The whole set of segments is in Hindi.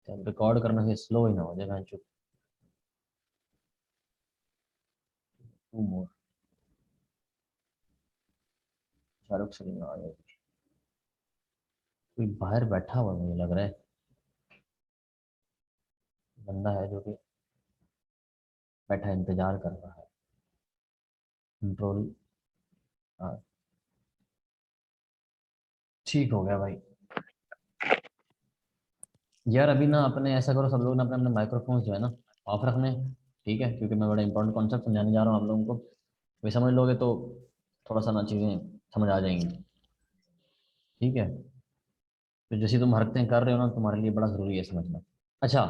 रिकॉर्ड करने से स्लो ही ना हो जाए। चुप। टू मोर। शाहरुख सलीम आ गए। कोई बाहर बैठा हुआ मुझे लग रहा है, बंदा है जो कि बैठा इंतजार कर रहा है। कंट्रोल। हाँ, ठीक हो गया भाई। यार अभी ना अपने ऐसा करो, सब लोग ना अपने अपने माइक्रोफोन्स जो है ना ऑफ रखने। ठीक है, क्योंकि मैं बड़ा इंपॉर्टेंट कॉन्सेप्ट समझाने जा रहा हूँ आप लोगों को। वे समझ लोगे तो थोड़ा सा ना चीज़ें समझ आ जाएंगी। ठीक है, तो जैसे तुम हरकतें कर रहे हो ना, तुम्हारे लिए बड़ा ज़रूरी है समझना। अच्छा,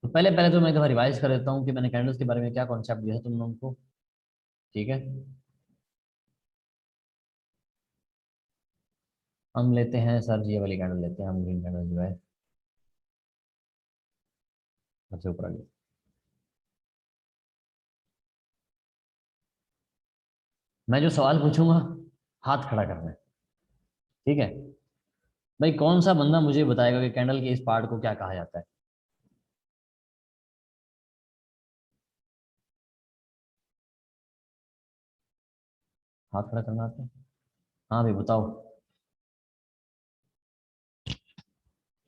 तो पहले पहले तो मैं एक दफ़ा रिवाइज कर देता हूँ कि मैंने कैंडल्स के बारे में क्या कॉन्सेप्ट दिया था तुम लोगों को। ठीक है, हम लेते हैं सर जी, ये वाली कैंडल लेते हैं हम, ग्रीन कैंडल जो है सबसे ऊपर वाली। मैं जो सवाल पूछूंगा, हाथ खड़ा करना है। ठीक है भाई, कौन सा बंदा मुझे बताएगा कि कैंडल के इस पार्ट को क्या कहा जाता है? हाथ खड़ा करना आता है? हाँ भाई बताओ।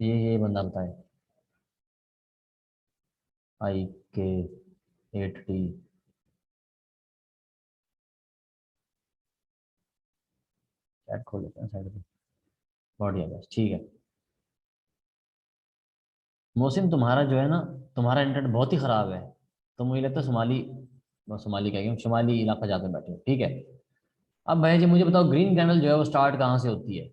ये बंदा बताए। IK 8T। चैट खोल लेते हैं साइड पे। बढ़िया, बस ठीक है। मोहसिन तुम्हारा जो है ना, तुम्हारा इंटरनेट बहुत ही खराब है। तो मुझे लगता है सोमाली, सोमाली क्या शुमाली इलाका जाते बैठे हो। ठीक है, अब भाई जी मुझे बताओ, ग्रीन कैंडल जो है वो स्टार्ट कहाँ से होती है?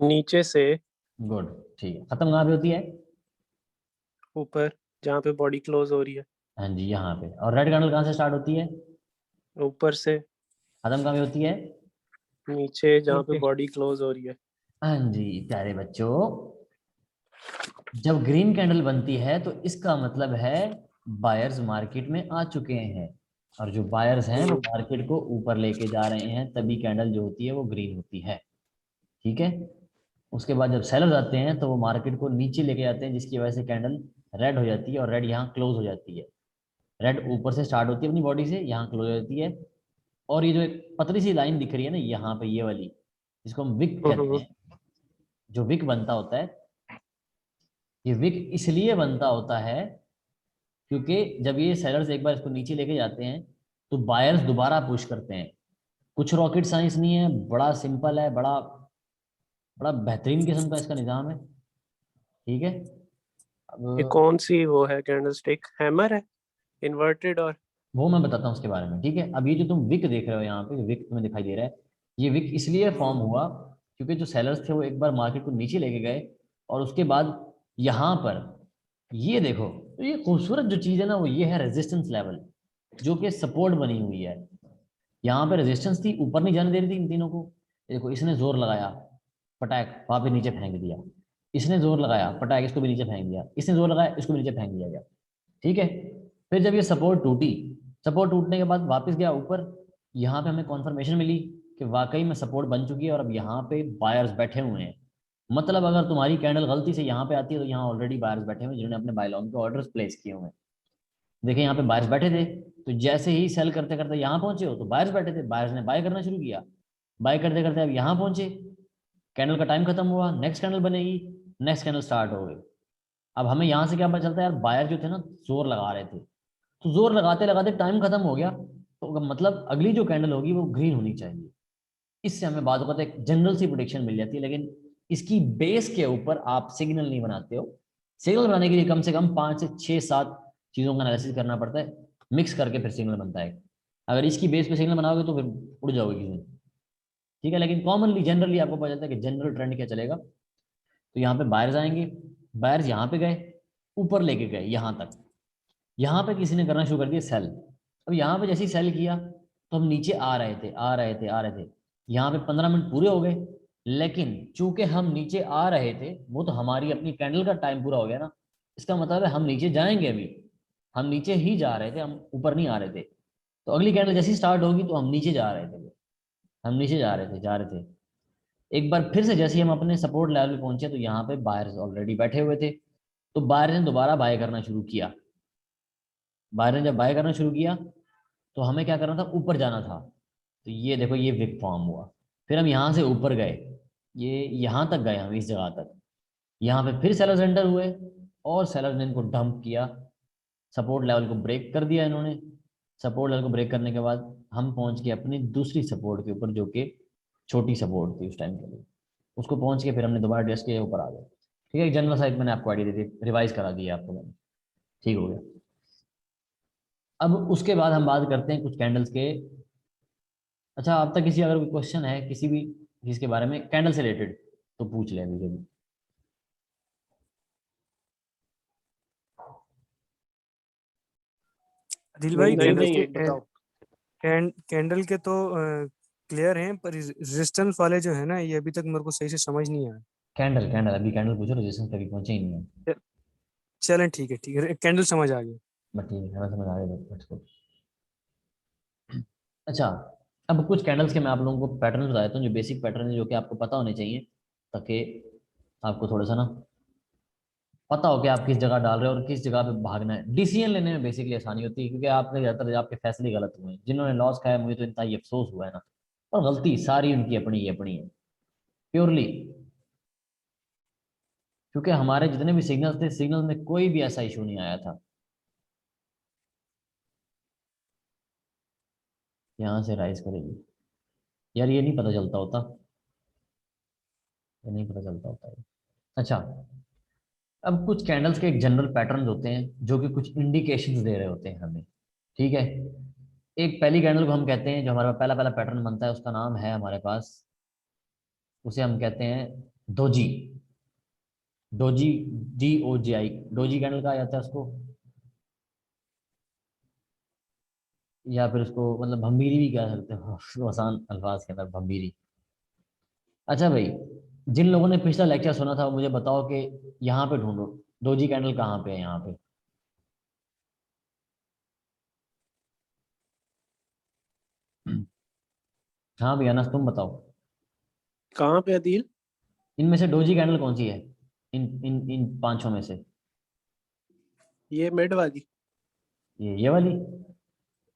नीचे से गुड। ठीक है, खत्म कहाँ पे होती है? ऊपर, जहाँ पे बॉडी क्लोज हो रही है। हाँ जी, यहाँ पे। और रेड कैंडल कहाँ से स्टार्ट होती है? ऊपर से खत्म कहाँ पे होती है? नीचे, जहाँ पे नीचे। बॉडी क्लोज हो रही है। हाँ जी प्यारे बच्चों, जब ग्रीन कैंडल बनती है तो इसका मतलब है बायर्स मार्केट में आ चुके हैं। और जो बायर्स हैं वो मार्केट को ऊपर लेके जा रहे हैं, तभी कैंडल जो होती है वो ग्रीन होती है। ठीक है, उसके बाद जब सेलर्स आते हैं तो वो मार्केट को नीचे लेके जाते हैं, जिसकी वजह से कैंडल रेड हो जाती है, और रेड यहाँ क्लोज हो जाती है। रेड ऊपर से स्टार्ट होती है अपनी बॉडी से, यहाँ क्लोज हो जाती है। और ये जो एक पतली सी लाइन दिख रही है ना यहाँ पे, ये वाली, जिसको हम विक कहते हम्म, हैं, जो विक बनता होता है, ये विक इसलिए बनता होता है क्योंकि जब ये सेलर्स एक बार इसको नीचे लेके जाते हैं तो बायर्स दोबारा पुश करते हैं। कुछ रॉकेट साइंस नहीं है, बड़ा सिंपल है, बड़ा बड़ा बेहतरीन किस्म का इसका निज़ाम है। ठीक है, ये अब कौन सी वो है कैंडलस्टिक, हैमर है, इन्वर्टेड और वो मैं बताता हूँ उसके बारे में। ठीक है, अब ये जो तुम विक देख रहे हो यहाँ पे, विक तुम्हें दिखाई दे रहा है, ये विक इसलिए फॉर्म हुआ क्योंकि जो सेलर्स थे वो एक बार मार्केट को नीचे लेके गए, और उसके बाद यहाँ पर ये देखो, तो ये खूबसूरत जो चीज़ है ना वो ये है रेजिस्टेंस लेवल, जो कि सपोर्ट बनी हुई है। यहाँ पे रेजिस्टेंस थी, ऊपर नहीं जाने दे रही थी इन तीनों को। देखो, इसने जोर लगाया, पटाख वहां पे नीचे फेंक दिया। इसने जोर लगाया, पटाख इसको भी नीचे फेंक दिया। इसने जोर लगाया, इसको भी नीचे फेंक दिया गया। ठीक है, फिर जब ये सपोर्ट टूटी, सपोर्ट टूटने के बाद वापस गया ऊपर, यहाँ पे हमें कॉन्फर्मेशन मिली कि वाकई में सपोर्ट बन चुकी है, और अब यहाँ पे बायर्स बैठे हुए हैं। मतलब अगर तुम्हारी कैंडल गलती से यहाँ पे आती है तो यहाँ ऑलरेडी बायर्स बैठे हुए हैं जिन्होंने अपने बाय लॉन्ग के ऑर्डर्स प्लेस किए हुए हैं। देखिए यहाँ पे बायर्स बैठे थे, तो जैसे ही सेल करते करते यहाँ पहुंचे हो तो बायर्स बैठे थे, बायर्स ने बाय करना शुरू किया। बाय करते करते अब यहाँ पहुंचे, कैंडल का टाइम खत्म हुआ, नेक्स्ट कैंडल बनेगी, नेक्स्ट कैंडल स्टार्ट हो गई। अब हमें यहाँ से क्या पता चलता है, यार बायर जो थे ना जोर लगा रहे थे, तो जोर लगाते लगाते टाइम खत्म हो गया, तो मतलब अगली जो कैंडल होगी वो ग्रीन होनी चाहिए। इससे हमें बाद वक्त एक जनरल सी प्रोडिक्शन मिल जाती है, लेकिन इसकी बेस के ऊपर आप सिग्नल नहीं बनाते हो। सिग्नल बनाने के लिए कम से कम 5 से 6 7 चीज़ों का एनालिसिस करना पड़ता है, मिक्स करके फिर सिग्नल बनता है। अगर इसकी बेस पे सिग्नल बनाओगे तो फिर उड़ जाओगे किसी दिन। ठीक है, लेकिन कॉमनली जनरली आपको पता चलता है कि जनरल ट्रेंड क्या चलेगा। तो यहाँ पे बायर्स आएंगे, बायर्स यहाँ पे गए, ऊपर लेके गए यहाँ तक, यहाँ पे किसी ने करना शुरू कर दिया सेल। अब यहाँ पे जैसे ही सेल किया तो हम नीचे आ रहे थे, आ रहे थे, आ रहे थे। यहाँ पे 15 मिनट पूरे हो गए, लेकिन चूंकि हम नीचे आ रहे थे, वो तो हमारी अपनी कैंडल का टाइम पूरा हो गया ना, इसका मतलब है हम नीचे जाएंगे अभी। हम नीचे ही जा रहे थे, हम ऊपर नहीं आ रहे थे। तो अगली कैंडल जैसी स्टार्ट होगी तो हम नीचे जा रहे थे, हम नीचे जा रहे थे, जा रहे थे। एक बार फिर से जैसे ही हम अपने सपोर्ट लेवल पे पहुंचे तो यहाँ पे बायर्स ऑलरेडी बैठे हुए थे, तो बायर ने दोबारा बाय करना शुरू किया। बायर ने जब बाय करना शुरू किया तो हमें क्या करना था, ऊपर जाना था। तो ये देखो ये विक फॉर्म हुआ। फिर हम यहाँ से ऊपर गए, ये यहाँ तक गए हम, इस जगह तक। यहाँ पे फिर सेलर्स एंटर हुए और सेलर ने इनको डंप किया, सपोर्ट लेवल को ब्रेक कर दिया इन्होंने। सपोर्ट लेवल को ब्रेक करने के बाद हम पहुंच गए अपनी दूसरी सपोर्ट के ऊपर, जो कि छोटी सपोर्ट थी उस टाइम के लिए। उसको पहुंच के फिर हमने दोबारा टेस्ट किया, ऊपर आ गए। ठीक है, एक जनरल साइज मैंने आपको आइडिया दे दी, रिवाइज करा दिया आपको मैंने। ठीक हो गया। अब उसके बाद हम बात करते हैं कुछ कैंडल्स के। अच्छा, अब तक किसी अगर कोई क्वेश्चन है किसी भी चीज के बारे में कैंडल से रिलेटेड तो पूछ ले अभी जब। दिल भाई नहीं कैंडल नहीं के बताओ। कैंडल के तो क्लियर हैं, पर रेजिस्टेंस वाले जो है ना, ये अभी तक मेरे को सही से समझ नहीं आया। कैंडल कैंडल अभी कैंडल पूछो, रेजिस्टेंस तक पहुंचे ही नहीं है। चलें ठीक है, ठीक है, कैंडल समझ आ गई। बट ठीक है, हमें समझ आ गया, that's good। अच्छा, अब कुछ कैंडल्स के मैं आप लोगों को पैटर्न बता देता हूँ, जो बेसिक पैटर्न है, जो कि आपको पता होने चाहिए, ताकि आपको थोड़ा सा ना पता हो कि आप किस जगह डाल रहे हो और किस जगह पे भागना है। डिसीजन लेने में बेसिकली आसानी होती है, क्योंकि आपने ज़्यादातर आपके फैसले गलत हुए हैं। जिन्होंने लॉस खाया मुझे तो इतना ही अफसोस हुआ है ना, और गलती सारी उनकी अपनी ही अपनी है, प्योरली। क्योंकि हमारे जितने भी सिग्नल्स थे, सिग्नल में कोई भी ऐसा इशू नहीं आया था। यहाँ से राइज करेगी यार, ये नहीं पता चलता होता, ये नहीं पता चलता होता है। अच्छा, अब कुछ कैंडल्स के एक जनरल पैटर्न होते हैं जो कि कुछ इंडिकेशंस दे रहे होते हैं हमें। ठीक है, एक पहली कैंडल को हम कहते हैं, जो हमारा पहला पहला पैटर्न बनता है उसका नाम है हमारे पास, उसे हम कहते हैं doji. Doji, DOJI, doji candle कहा जाता है उसको, या फिर उसको मतलब भंबीरी भी कह सकते हो उसको आसान अल्फाज के अंदर, भंबीरी। अच्छा भाई, जिन लोगों ने पिछला लेक्चर सुना था वो मुझे बताओ कि यहाँ पे ढूंढो डोजी कैंडल कहाँ पे है यहाँ पे। हाँ भैया अनस, तुम बताओ कहाँ पे अदील? इनमें से डोजी कैंडल कौन सी है, इन इन इन पांचों में से। ये मिड वाली? ये वाली।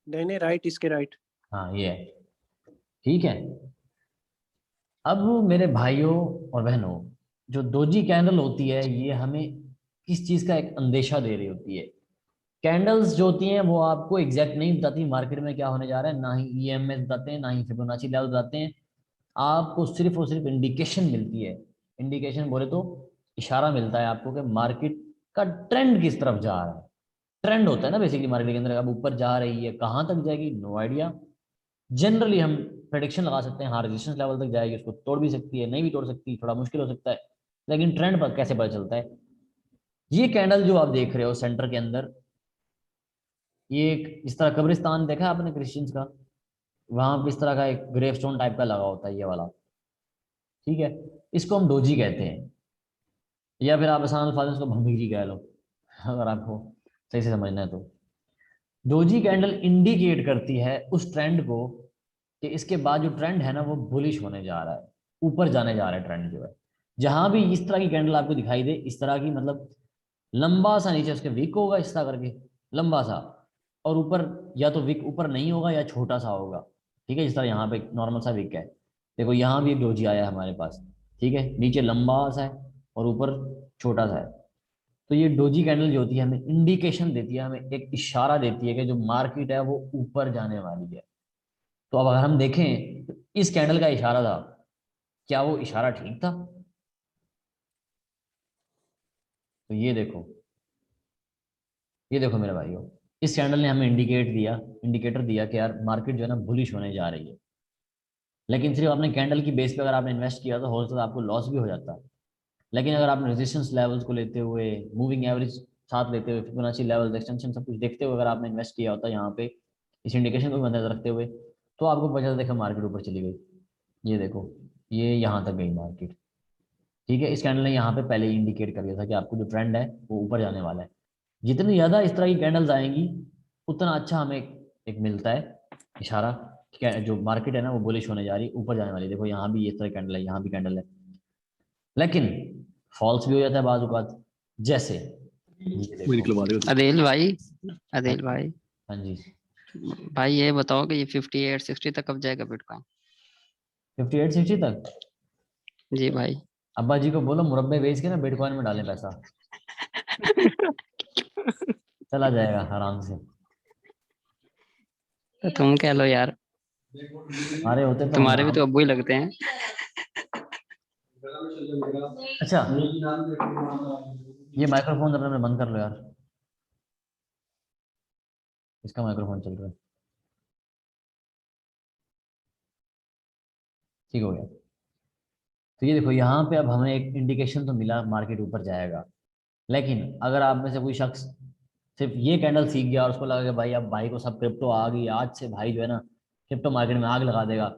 नहीं नहीं, राइट, इसके राइट। हाँ ये है। ठीक है, अब मेरे भाइयों और बहनों, जो डोजी कैंडल होती है ये हमें किस चीज़ का एक अंदेशा दे रही होती है। कैंडल्स जो होती हैं वो आपको एग्जैक्ट नहीं बताती मार्केट में क्या होने जा रहा है, ना ही EMS बताते हैं, ना ही फिबोनाची लेवल बताते हैं। आपको सिर्फ और सिर्फ इंडिकेशन मिलती है। इंडिकेशन बोले तो इशारा मिलता है आपको कि मार्केट का ट्रेंड किस तरफ जा रहा है। ट्रेंड होता है ना बेसिकली मार्केट के अंदर, अब ऊपर जा रही है, कहाँ तक जाएगी नो आइडिया। जनरली हम प्रेडिक्शन लगा सकते हैं, हाँ रेजिस्टेंस लेवल तक जाएगी, उसको तोड़ भी सकती है, नहीं भी तोड़ सकती, थोड़ा मुश्किल हो सकता है। लेकिन ट्रेंड पर कैसे पता चलता है। ये कैंडल जो आप देख रहे हो सेंटर के अंदर, ये एक इस तरह कब्रिस्तान देखा है आपने क्रिश्चियंस का, वहां पे इस तरह का एक ग्रेवस्टोन टाइप का लगा होता है ये वाला। ठीक है, इसको हम डोजी कहते हैं, या फिर आप आसान अल्फाज में इसको भंभीरी कह लो अगर आपको सही से समझना है तो। डोजी कैंडल इंडिकेट करती है उस ट्रेंड को कि इसके बाद जो ट्रेंड है ना वो बुलिश होने जा रहा है, ऊपर जाने जा रहा है ट्रेंड जो है। जहां भी इस तरह की कैंडल आपको दिखाई दे, इस तरह की मतलब लंबा सा नीचे उसके विक होगा इस तरह करके, लंबा सा, और ऊपर या तो विक ऊपर नहीं होगा या छोटा सा होगा। ठीक है, जिस तरह यहाँ पे नॉर्मल सा विक है, देखो यहाँ भी एक डोजी आया है हमारे पास। ठीक है, नीचे लंबा सा है और ऊपर छोटा सा है। तो ये डोजी कैंडल जो होती है हमें इंडिकेशन देती है, हमें एक इशारा देती है कि जो मार्केट है वो ऊपर जाने वाली है। तो अब अगर हम देखें तो इस कैंडल का इशारा था, क्या वो इशारा ठीक था। तो ये देखो मेरे भाइयों, इस कैंडल ने हमें इंडिकेटर दिया कि यार मार्केट जो है ना बुलिश होने जा रही है। लेकिन सिर्फ आपने कैंडल की बेस पे अगर आपने इन्वेस्ट किया तो हो सकता है आपको लॉस भी हो जाता। लेकिन अगर आपने रेजिस्टेंस लेवल्स को लेते हुए, मूविंग एवरेज साथ लेते हुए, फिबोनाची लेवल्स, एक्सटेंशन सब कुछ देखते हुए अगर आपने इन्वेस्ट किया होता यहाँ पे, इस इंडिकेशन को भी मद्देनजर रखते हुए, तो आपको पता चलता देखो मार्केट ऊपर चली गई। ये देखो, ये यहाँ तक गई मार्केट। ठीक है, इस कैंडल ने यहाँ पे पहले ही इंडिकेट कर दिया था कि आपको जो ट्रेंड है वो ऊपर जाने वाला है। जितनी ज़्यादा इस तरह की कैंडल्स आएंगी उतना अच्छा हमें एक मिलता है इशारा जो मार्केट है ना वो बुलिश होने जा रही है, ऊपर जाने वाली। देखो यहाँ भी ये तरह कैंडल है, यहाँ भी कैंडल है, लेकिन फॉल्स भी हो जाता है बाज़ औक़ात। जैसे ये देखो। अदेल भाई, हाँ अदेल जी, भाई, हाँ जी। भाई ये बताओ कि ये 58-60 तक कब जाएगा बिटकॉइन? 58-60 तक जी भाई। अब्बा जी को बोलो मुरब्बे बेच के ना बिटकॉइन में डालें पैसा, चला जाएगा आराम से। तो तुम कह लो यार, हमारे होते तो तुम्हारे भी हम तो अब्बू ही लगते हैं। अच्छा, ये माइक्रोफोन अपने बंद कर लो यार, इसका माइक्रोफोन चल रहा है। ठीक हो गया। तो ये देखो यहाँ पे अब हमें एक इंडिकेशन तो मिला मार्केट ऊपर जाएगा, लेकिन अगर आप में से कोई शख्स सिर्फ ये कैंडल सीख गया और उसको लगा कि भाई अब भाई को सब क्रिप्टो आ गई, आज से भाई जो है ना क्रिप्टो मार्केट में आग लगा देगा,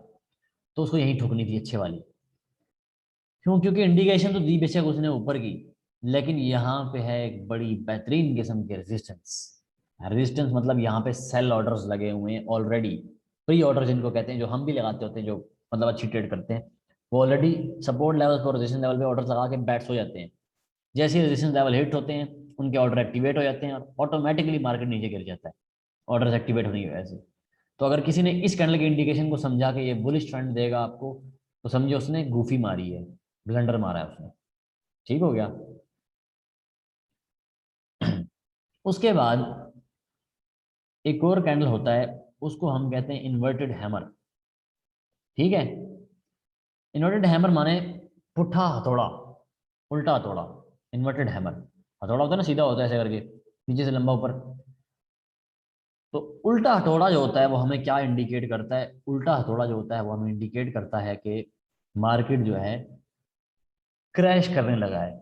तो उसको यहीं ठुकनी थी अच्छे वाली। क्यों? क्योंकि इंडिकेशन तो दी बेशक उसने ऊपर की, लेकिन यहाँ पे है एक बड़ी बेहतरीन किस्म के रेजिस्टेंस। रेजिस्टेंस मतलब यहाँ पे सेल ऑर्डर्स लगे हुए हैं ऑलरेडी, प्री ऑर्डर जिनको कहते हैं, जो हम भी लगाते होते हैं, जो मतलब अच्छी ट्रेड करते हैं, वो ऑलरेडी सपोर्ट लेवल पर रेजिस्टेंस लेवल पे ऑर्डर लगा के बैट्स हो जाते हैं। जैसे ही रेजिस्टेंस लेवल हिट होते हैं उनके ऑर्डर एक्टिवेट हो जाते हैं और ऑटोमेटिकली मार्केट नीचे गिर जाता है ऑर्डर्स एक्टिवेट होने की वजह से। तो अगर किसी ने इस कैंडल के इंडिकेशन को समझा के ये बुलिश ट्रेंड देगा आपको, तो समझो उसने गूफी मारी है, ब्लंडर मारा है उसने। ठीक हो गया। उसके बाद एक और कैंडल होता है, उसको हम कहते हैं इन्वर्टेड हैमर। ठीक है, इन्वर्टेड हैमर माने पुट्ठा हथौड़ा, उल्टा हथौड़ा। इन्वर्टेड हैमर, हथौड़ा होता है ना सीधा होता है ऐसे करके, नीचे से लंबा ऊपर। तो उल्टा हथौड़ा जो होता है वो हमें क्या इंडिकेट करता है? उल्टा हथौड़ा जो होता है वो हमें इंडिकेट करता है कि मार्केट जो है क्रैश करने लगा है।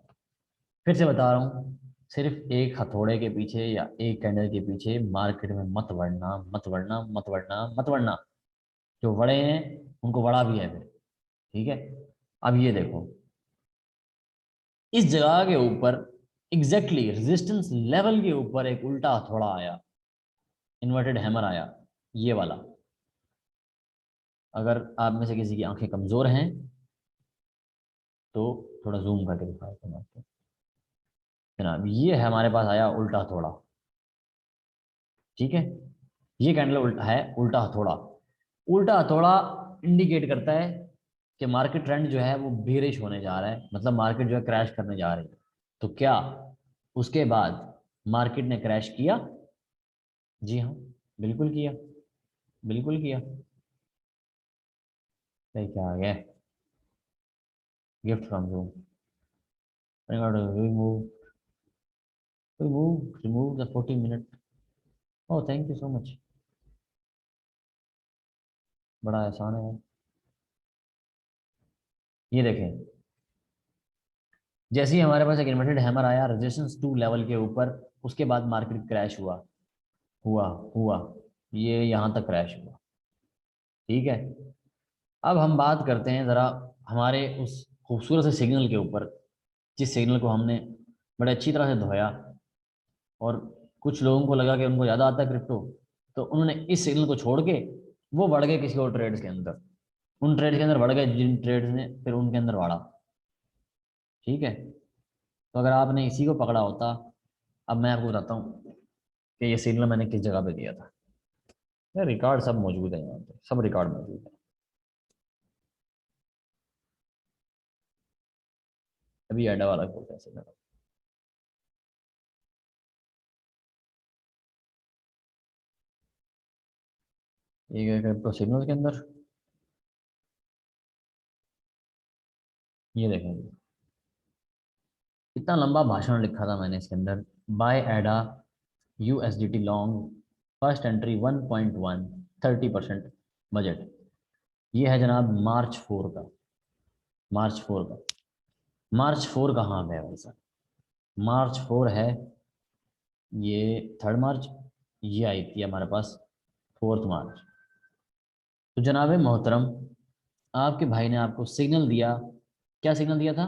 फिर से बता रहा हूँ, सिर्फ एक हथौड़े के पीछे या एक कैंडल के पीछे मार्केट में मत बढ़ना, मत बढ़ना, मत बढ़ना, मत बढ़ना। जो बड़े हैं उनको बड़ा भी है फिर। ठीक है, अब ये देखो, इस जगह के ऊपर एग्जैक्टली रेजिस्टेंस लेवल के ऊपर एक उल्टा हथौड़ा आया, इन्वर्टेड हैमर आया, ये वाला। अगर आप में से किसी की आंखें कमजोर हैं तो थोड़ा जूम करके दिखा देता हूं आपको। जनाब ये है हमारे पास आया उल्टा हथौड़ा। ठीक है, ये कैंडल उल्टा है, उल्टा हथौड़ा। उल्टा हथौड़ा इंडिकेट करता है कि मार्केट ट्रेंड जो है वो बेरिश होने जा रहा है, मतलब मार्केट जो है क्रैश करने जा रही है। तो क्या उसके बाद मार्केट ने क्रैश किया? जी हाँ, बिल्कुल किया, बिल्कुल किया। क्या आ गया? Gift from room, remove the 40 minute। Oh thank you so much, बड़ा आसान है। ये देखें, जैसे ही हमारे पास एक इन्वर्टेड हैमर आया रेजिस्टेंस 2 लेवल के ऊपर, उसके बाद मार्केट क्रैश हुआ, हुआ हुआ, ये यहाँ तक क्रैश हुआ। ठीक है, अब हम बात करते हैं ज़रा हमारे उस खूबसूरत से सिग्नल के ऊपर, जिस सिग्नल को हमने बड़े अच्छी तरह से धोया, और कुछ लोगों को लगा कि उनको ज़्यादा आता है क्रिप्टो, तो उन्होंने इस सिग्नल को छोड़ के वो बढ़ गए किसी और ट्रेड्स के अंदर, उन ट्रेड्स के अंदर बढ़ गए जिन ट्रेड्स ने फिर उनके अंदर बढ़ा। ठीक है, तो अगर आपने इसी को पकड़ा होता, अब मैं आपको बताता हूँ कि ये सिग्नल मैंने किस जगह पे दिया था। रिकॉर्ड सब मौजूद है यहाँ पे, सब रिकॉर्ड मौजूद है। अभी एडा वाला खोलते हैं सिग्नल। ये क्रिप्टो सिग्नल के अंदर ये देखें, इतना लंबा भाषण लिखा था मैंने इसके अंदर। बाय एडा USDT long, first entry 1.1, 30% budget. ये है जनाब मार्च 4 का, मार्च 4 का। मार्च 4 कहाँ पे है भाई साहब? मार्च 4 है, ये 3 मार्च, ये आई थी हमारे पास 4 मार्च। तो जनाब मोहतरम, आपके भाई ने आपको सिग्नल दिया, क्या सिग्नल दिया था?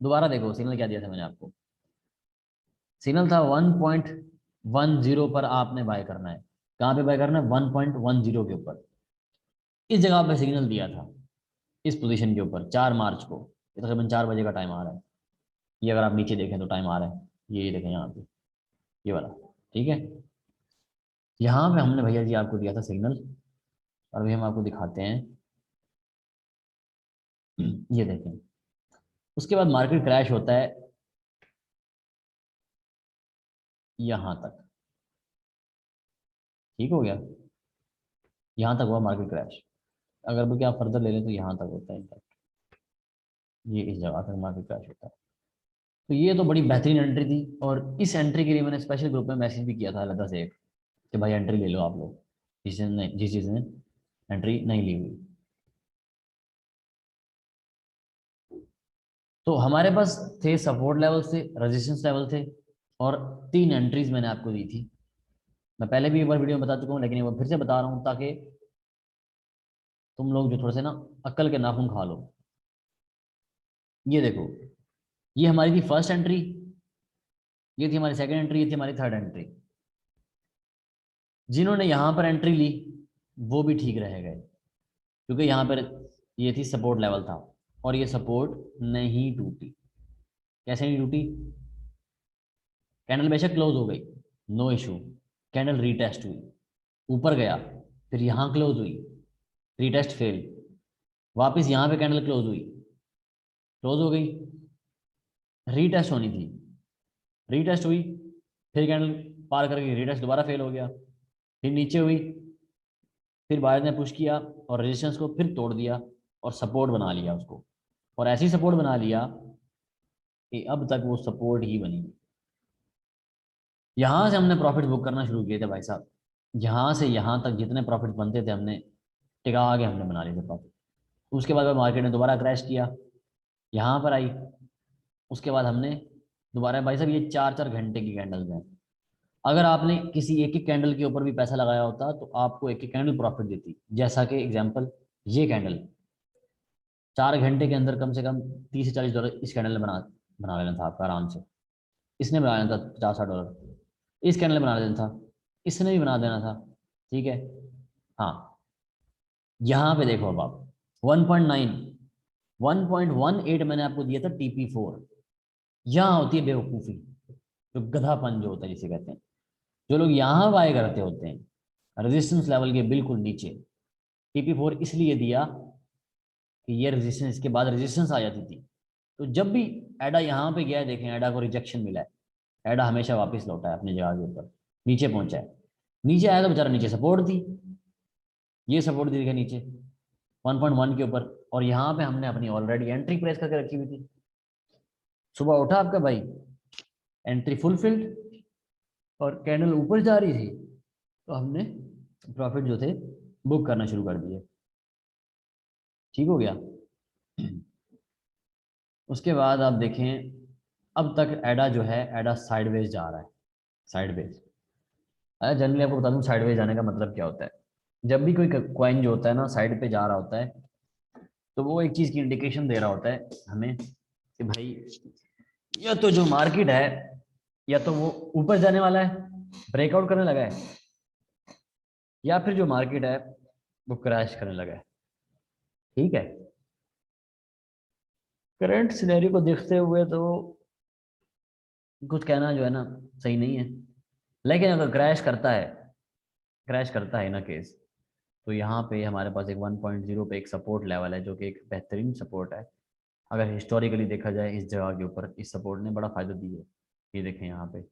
दोबारा देखो सिग्नल क्या दिया था मैंने आपको। सिग्नल था 1.10 पर आपने बाय करना है। कहाँ पे बाय करना है? 1.10 के ऊपर। इस जगह पे सिग्नल दिया था, इस पोजीशन के ऊपर 4 मार्च को। ये तकरीबन 4 बजे का टाइम आ रहा है। ये अगर आप नीचे देखें तो टाइम आ रहा है, ये देखें यहाँ पे, ये वाला। ठीक है, यहाँ पे हमने भैया जी आपको दिया था सिग्नल, और अभी हम आपको दिखाते हैं। ये देखें, उसके बाद मार्केट क्रैश होता है यहाँ तक। ठीक हो गया, यहाँ तक हुआ मार्केट क्रैश। अगर बल्कि आप फर्दर ले लें तो यहाँ तक होता है इनफैक्ट, ये इस जगह तक मार्केट क्रैश होता है। तो ये तो बड़ी बेहतरीन एंट्री थी, और इस एंट्री के लिए मैंने स्पेशल ग्रुप में मैसेज भी किया था अलग से एक, कि भाई एंट्री ले लो आप लोग, जिस चीज़ ने एंट्री नहीं ली हुई। तो हमारे पास थे सपोर्ट लेवल थे, रेजिस्टेंस लेवल थे, और 3 एंट्रीज मैंने आपको दी थी। मैं पहले भी एक बार वीडियो में बता चुका हूँ, लेकिन एक बार फिर से बता रहा हूँ ताकि तुम लोग जो थोड़े से ना अक्ल के नाखून खा लो। ये देखो, ये हमारी थी फर्स्ट एंट्री, ये थी हमारी सेकंड एंट्री, ये थी हमारी थर्ड एंट्री। जिन्होंने यहाँ पर एंट्री ली वो भी ठीक रह गए, क्योंकि यहाँ पर ये थी सपोर्ट लेवल था, और ये सपोर्ट नहीं टूटी। कैसे नहीं टूटी? कैंडल बेशक क्लोज हो गई, नो इशू, कैंडल रीटेस्ट हुई, ऊपर गया, फिर यहाँ क्लोज हुई, रीटेस्ट फेल, वापस यहाँ पे कैंडल क्लोज हुई, क्लोज हो गई, रीटेस्ट होनी थी, रीटेस्ट हुई, फिर कैंडल पार करके रीटेस्ट दोबारा फेल हो गया, फिर नीचे हुई, फिर बायर ने पुश किया और रेजिस्टेंस को फिर तोड़ दिया और सपोर्ट बना लिया उसको, और ऐसी सपोर्ट बना लिया कि अब तक वो सपोर्ट ही बनी। यहां से हमने प्रॉफिट बुक करना शुरू किए थे भाई साहब, यहाँ से यहाँ तक जितने प्रॉफिट बनते थे हमने टिका के हमने बना लिए थे प्रॉफिट। उसके बाद मार्केट ने दोबारा क्रैश किया, यहाँ पर आई, उसके बाद हमने दोबारा, भाई साहब ये 4-4 घंटे की कैंडल्स हैं। अगर आपने किसी एक एक कैंडल के ऊपर भी पैसा लगाया होता तो आपको एक एक कैंडल प्रॉफिट देती। जैसा कि एग्जांपल, ये कैंडल 4 घंटे के अंदर कम से कम $30 से $40 इस कैंडल ने बना बना लेना था आपका आराम से। इसने बना लेना था $50-60, इस कैंडल ने बना लेना था, इसने भी बना देना था। ठीक है, हाँ, यहाँ पे देखो अब आप 1.9 1.18 मैंने आपको दिया था TP4। यहाँ होती है बेवकूफ़ी, जो गधापन जो होता है जिसे कहते हैं। जो लोग यहाँ बाय करते होते हैं रेजिस्टेंस लेवल के बिल्कुल नीचे, TP4 इसलिए दिया कि ये रेजिस्टेंस, इसके बाद रेजिस्टेंस आ जाती थी। तो जब भी एडा यहाँ पे गया है, देखें एडा को रिजेक्शन मिला है, एडा हमेशा वापस लौटा है अपनी जगह के ऊपर, नीचे पहुंचा है। नीचे आया तो बेचारा नीचे सपोर्ट थी, ये सपोर्ट दी नीचे 1.1 के ऊपर, और यहाँ पे हमने अपनी ऑलरेडी एंट्री प्रेस करके रखी हुई थी। सुबह उठा आपका भाई, एंट्री फुलफिल्ड और कैंडल ऊपर जा रही थी, तो हमने प्रॉफिट जो थे बुक करना शुरू कर दिए। ठीक हो गया। उसके बाद आप देखें, अब तक एडा जो है, एडा साइडवेज जा रहा है, साइडवेज। जनरली आपको बता दूं साइडवेज जाने का मतलब क्या होता है। जब भी कोई कॉइन जो होता है ना साइड पे जा रहा होता है, तो वो एक चीज की इंडिकेशन दे रहा होता है हमें कि भाई या तो जो मार्केट है, या तो वो ऊपर जाने वाला है, ब्रेकआउट करने लगा है, या फिर जो मार्केट है वो क्रैश करने लगा है। ठीक है, करंट सिनेरियो को देखते हुए तो कुछ कहना जो है ना सही नहीं है, लेकिन अगर क्रैश करता है ना केस, तो यहाँ पे हमारे पास एक 1.0 पे एक सपोर्ट लेवल है, जो कि एक बेहतरीन सपोर्ट है। अगर हिस्टोरिकली देखा जाए इस जगह के ऊपर इस सपोर्ट ने बड़ा फायदा दिया है। ये देखें यहाँ पे,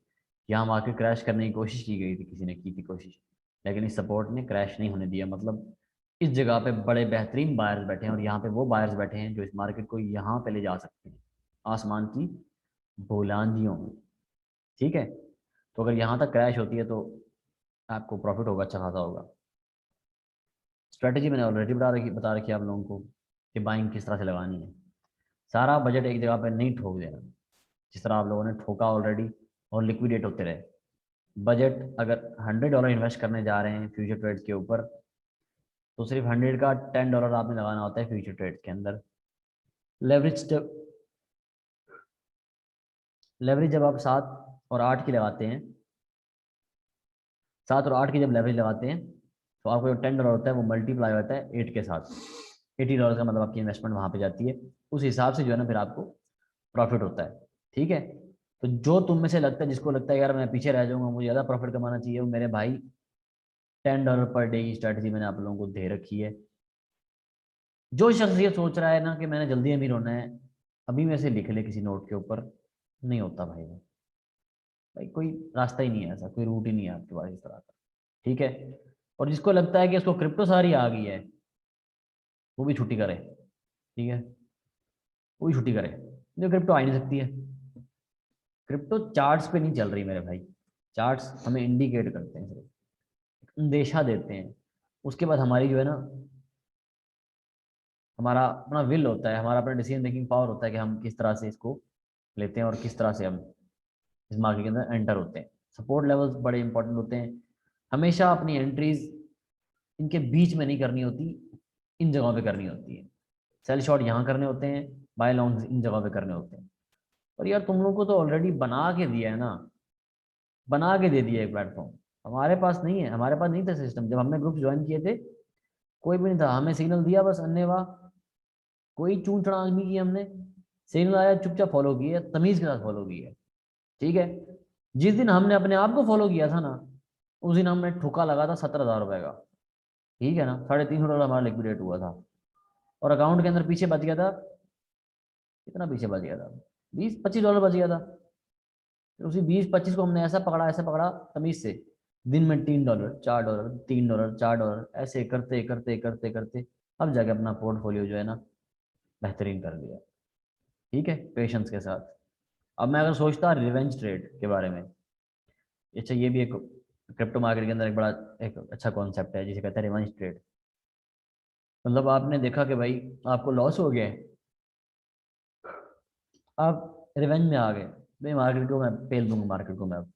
यहाँ मार्केट क्रैश करने की कोशिश की गई थी, किसी ने की थी कोशिश, लेकिन इस सपोर्ट ने क्रैश नहीं होने दिया। मतलब इस जगह पे बड़े बेहतरीन बायर्स बैठे हैं, और यहाँ पे वो बायर्स बैठे हैं जो इस मार्केट को यहाँ पे ले जा सकते हैं आसमान की बुलंदियों में। ठीक है, तो अगर यहाँ तक क्रैश होती है तो आपको प्रॉफिट होगा, अच्छा खासा होगा। स्ट्रैटेजी मैंने ऑलरेडी बता रखी है आप लोगों को कि बाइंग किस तरह से लगानी है। सारा बजट एक जगह पर नहीं ठोक देना, जिस तरह आप लोगों ने ठोका ऑलरेडी और लिक्विडेट होते रहे। बजट अगर $100 इन्वेस्ट करने जा रहे हैं फ्यूचर ट्रेड्स के ऊपर, तो सिर्फ 100 का $10 आपने लगाना होता है फ्यूचर ट्रेड्स के अंदर। लेवरेज जब आप 7 और 8 की लगाते हैं, 7 और 8 की जब लेवरेज लगाते हैं तो आपको जो $10 होता है वो मल्टीप्लाई होता है 8 के साथ। $80 का मतलब आपकी इन्वेस्टमेंट वहाँ पे जाती है, उस हिसाब से जो है ना फिर आपको प्रॉफिट होता है। ठीक है, तो जो तुम में से लगता है, जिसको लगता है यार मैं पीछे रह जाऊंगा, मुझे ज़्यादा प्रॉफिट कमाना चाहिए, वो मेरे भाई $10 पर डे की स्ट्रैटेजी मैंने आप लोगों को दे रखी है। जो शख्स ये सोच रहा है ना कि मैंने जल्दी अमीर होना है, अभी में से लिख ले किसी नोट के ऊपर, नहीं होता भाई। भाई कोई रास्ता ही नहीं है ऐसा, कोई रूट ही नहीं है आपके पास इस तरह का। ठीक है, और जिसको लगता है कि उसको क्रिप्टो सारी आ गई है, वो भी छुट्टी करे। ठीक है, वो भी छुट्टी करे, जो क्रिप्टो आ ही नहीं सकती है। क्रिप्टो चार्ट्स पे नहीं चल रही मेरे भाई। चार्ट्स हमें इंडिकेट करते हैं, सिर्फ अंदेशा देते हैं। उसके बाद हमारी जो है ना, हमारा अपना विल होता है, हमारा अपना डिसीजन मेकिंग पावर होता है कि हम किस तरह से इसको लेते हैं और किस तरह से हम इस मार्केट के अंदर एंटर होते हैं। सपोर्ट लेवल्स बड़े इंपॉर्टेंट होते हैं। हमेशा अपनी एंट्रीज इनके बीच में नहीं करनी होती, इन जगहों पे करनी होती है। सेल शॉट यहाँ करने होते हैं, बाय लॉन्ग्स इन जगहों पे करने होते हैं। और यार तुम लोगों को तो ऑलरेडी बना के दिया है ना, बना के दे दिया है प्लेटफॉर्म। हमारे पास नहीं है, हमारे पास नहीं था सिस्टम। जब हमने ग्रुप ज्वाइन किए थे कोई भी नहीं था, हमें सिग्नल दिया बस अन्यवा, कोई चूं चढ़ांग नहीं की हमने। सिग्नल आया चुपचाप फॉलो किया, तमीज के साथ फॉलो किया। ठीक है, जिस दिन हमने अपने आप को फॉलो किया था ना, उस दिन हमने ठुका लगा था $17,000 का। ठीक है ना, $350 हमारा लिक्विडेट हुआ था, और अकाउंट के अंदर पीछे बच गया था, कितना पीछे बच गया था, $20-25 बच गया था। फिर उसी 20-25 को हमने ऐसा पकड़ा तमीज से, दिन में $3, $4, $3, $4, ऐसे करते करते करते करते अब जाके अपना पोर्टफोलियो जो है ना बेहतरीन कर दिया। ठीक है, पेशेंस के साथ। अब मैं अगर सोचता रिवेंज ट्रेड के बारे में, अच्छा ये भी एक क्रिप्टो मार्केट के अंदर एक बड़ा एक अच्छा कॉन्सेप्ट है जिसे कहते हैं रिवेंज ट्रेड। मतलब आपने देखा कि भाई आपको लॉस हो गया है, आप रिवेंज में आ गए, भाई मार्केट को मैं पेल दूंगा, मार्केट को मैं अब।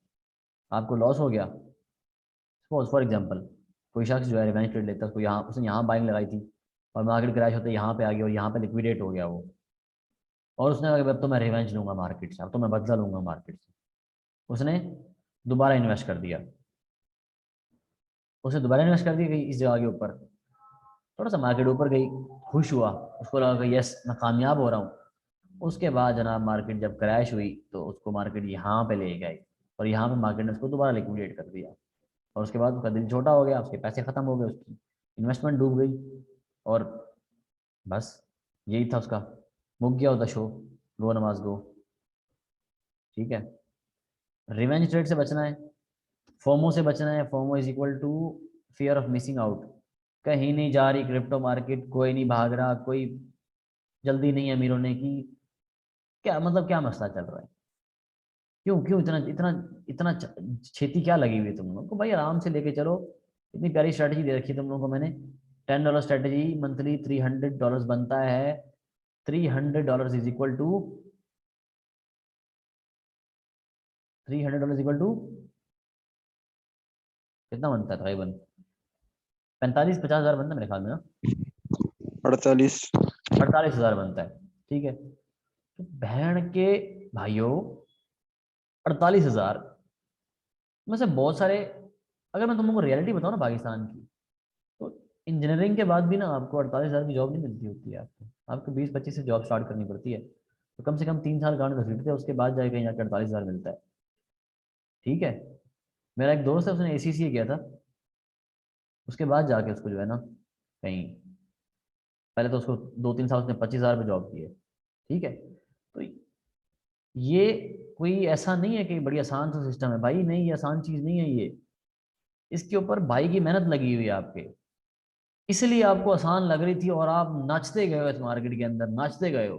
आपको लॉस हो गया, सपोज फॉर एग्जांपल कोई शख्स जो है रिवेंज ट्रेड लेता है, उसको यहाँ, उसने यहाँ बाइंग लगाई थी और मार्केट क्रैश होते यहाँ पे आ गया और यहाँ पे लिक्विडेट हो गया वो, और उसने कहा कि अब तो मैं रिवेंज लूंगा मार्केट से, अब तो मैं बदला लूंगा मार्केट से। उसने दोबारा इन्वेस्ट कर दिया, उसने दोबारा इन्वेस्ट कर दिया कहीं इस जगह के ऊपर, थोड़ा सा मार्केट ऊपर गई, खुश हुआ, उसको लगा कि यस मैं कामयाब हो रहा हूँ। उसके बाद जनाब मार्केट जब क्रैश हुई तो उसको मार्केट यहाँ पे ले गई, और यहाँ पे मार्केट ने उसको दोबारा लिक्विडेट कर दिया, और उसके बाद उसका दिल छोटा हो गया, उसके पैसे खत्म हो गए, उसकी इन्वेस्टमेंट डूब गई, और बस यही था उसका, मुक गया होता शो, गो नमाज गो। ठीक है, रिवेंज ट्रेड से बचना है, फोमो से बचना है। FOMO is equal to fear of missing out. कहीं नहीं जा रही क्रिप्टो मार्केट, कोई नहीं भाग रहा, कोई जल्दी नहीं है अमीर होने की, क्या मतलब क्या मसला चल रहा है, क्यों क्यों इतना इतना इतना छेती क्या लगी हुई है तुम लोगों को? भाई आराम से लेके चलो, इतनी प्यारी स्ट्रेटजी दे रखी है तुम लोगों को मैंने। $10 स्ट्रेटजी, मंथली $300 बनता है। $300 इज इक्वल टू $300 कितना बनता है तकरीबन? 45-50 हज़ार बनता है मेरे ख्याल में ना, 48। 48,000 बनता है। ठीक है, तो बहन के भाइयों 48,000 में से बहुत सारे, अगर मैं तुम लोगों को रियलिटी बताऊँ ना पाकिस्तान की, तो इंजीनियरिंग के बाद भी ना आपको 48,000 की जॉब नहीं मिलती होती है। आपको आपको 20-25 से जॉब स्टार्ट करनी पड़ती है, तो कम से कम 3 साल गांड घसीटते हैं, उसके बाद जाके कहीं जाकर 48,000 मिलता है। ठीक है, मेरा एक दोस्त है उसने ACCA किया था, उसके बाद जाके उसको जो है ना कहीं, पहले तो उसको 2-3 साल उसने 25,000 पे जॉब की है। ठीक है, तो ये कोई ऐसा नहीं है कि बड़ी आसान सा सिस्टम है भाई, नहीं ये आसान चीज नहीं है ये, इसके ऊपर भाई की मेहनत लगी हुई है आपके, इसलिए आपको आसान लग रही थी और आप नाचते गए हो इस मार्केट के अंदर, नाचते गए हो।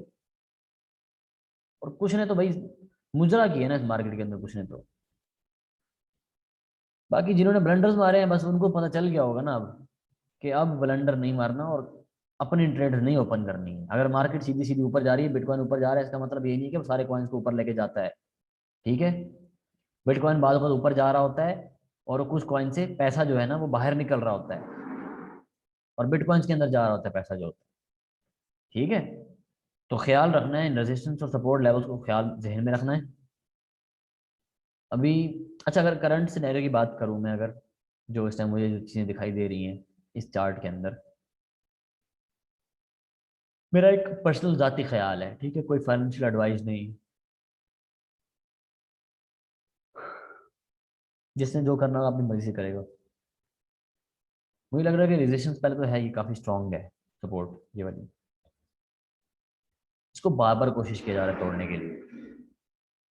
और कुछ ने तो भाई मुजरा किया ना इस मार्केट के अंदर, कुछ ने तो, बाकी जिन्होंने ब्लंडर्स मारे हैं बस उनको पता चल गया होगा ना अब, कि अब ब्लंडर नहीं मारना और अपनी ट्रेड नहीं ओपन करनी है। अगर मार्केट सीधी सीधी ऊपर जा रही है, बिटकॉइन ऊपर जा रहा है, इसका मतलब ये नहीं है कि वो सारे कॉइन्स को ऊपर लेके जाता है। ठीक है, बिटकॉइन बाद बाद ऊपर जा रहा होता है और कुछ कॉइन से पैसा जो है ना वो बाहर निकल रहा होता है, और बिटकॉइंस के अंदर जा रहा होता है पैसा जो होता है। ठीक है, तो ख्याल रखना है इन रेजिस्टेंस और सपोर्ट लेवल्स को, ख्याल जहन में रखना है। अभी अच्छा, अगर करंट सिनेरियो की बात करूं मैं, अगर जो इस टाइम मुझे जो चीज़ें दिखाई दे रही हैं इस चार्ट के अंदर, मेरा एक पर्सनल ज़ाती ख्याल है, ठीक है, कोई फाइनेंशियल एडवाइस नहीं। जिसने जो करना अपनी मर्जी से करेगा। मुझे लग रहा है कि रेजिस्टेंस पहले तो है, ये काफ़ी स्ट्रांग है सपोर्ट ये वाली, इसको बार बार कोशिश किया जा रहा है तोड़ने के लिए।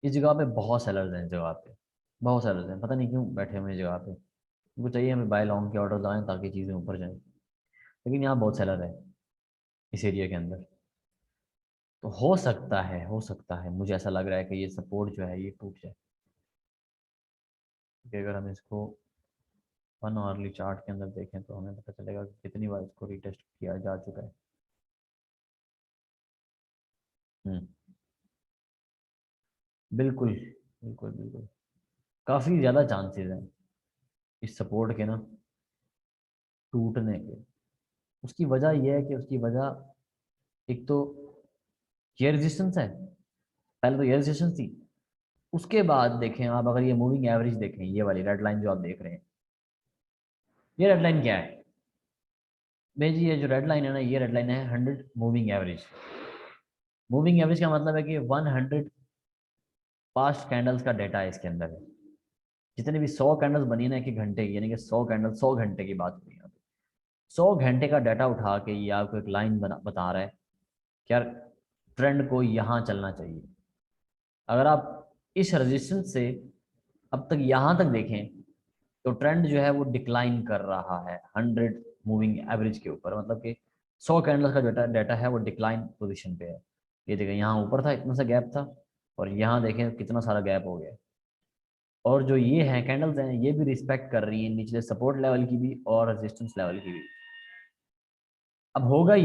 इस जगह पे बहुत सेलर्स हैं, इस जगह पे बहुत सेलर्स हैं, पता नहीं क्यों बैठे हुए हैं इस जगह पे। उनको चाहिए हमें बाय लॉन्ग के ऑर्डर आएँ ताकि चीज़ें ऊपर जाएं, लेकिन यहाँ बहुत सेलर है इस एरिया के अंदर। तो हो सकता है मुझे ऐसा लग रहा है कि ये सपोर्ट जो है ये टूट जाए, क्योंकि अगर हम इसको 1 आवरली चार्ट के अंदर देखें तो हमें पता चलेगा कि कितनी बार इसको रिटेस्ट किया जा चुका है। हम्म, बिल्कुल बिल्कुल बिल्कुल, काफ़ी ज़्यादा चांसेस हैं इस सपोर्ट के ना टूटने के। उसकी वजह यह है कि उसकी वजह एक तो ये रेजिस्टेंस है, पहले तो ये रेजिस्टेंस थी, उसके बाद देखें आप अगर ये मूविंग एवरेज देखें, ये वाली रेड लाइन जो आप देख रहे हैं, ये रेड लाइन क्या है भाई जी? ये जो रेड लाइन है ना, ये रेड लाइन है 100 मूविंग एवरेज। मूविंग एवरेज का मतलब है कि 100 पास्ट कैंडल्स का डाटा है इसके अंदर है। जितने भी 100 कैंडल्स बनी है ना एक एक घंटे की, यानी कि 100 कैंडल 100 घंटे की बात हुई है, 100 घंटे का डाटा उठा के ये आपको एक लाइन बता रहा है कि यार ट्रेंड को यहाँ चलना चाहिए। अगर आप इस रेजिस्टेंस से अब तक यहाँ तक देखें तो ट्रेंड जो है वो डिक्लाइन कर रहा है 100 मूविंग एवरेज के ऊपर, मतलब कि 100 कैंडल्स का डाटा डाटा है वो डिक्लाइन पोजीशन पे है। ये देखें यहाँ ऊपर था, इतना सा गैप था, और यहाँ देखें कितना सारा गैप हो गया। और जो ये हैं कैंडल्स हैं ये भी रिस्पेक्ट कर रही हैं निचले सपोर्ट लेवल की भी और रेजिस्टेंस लेवल की भी। अब होगा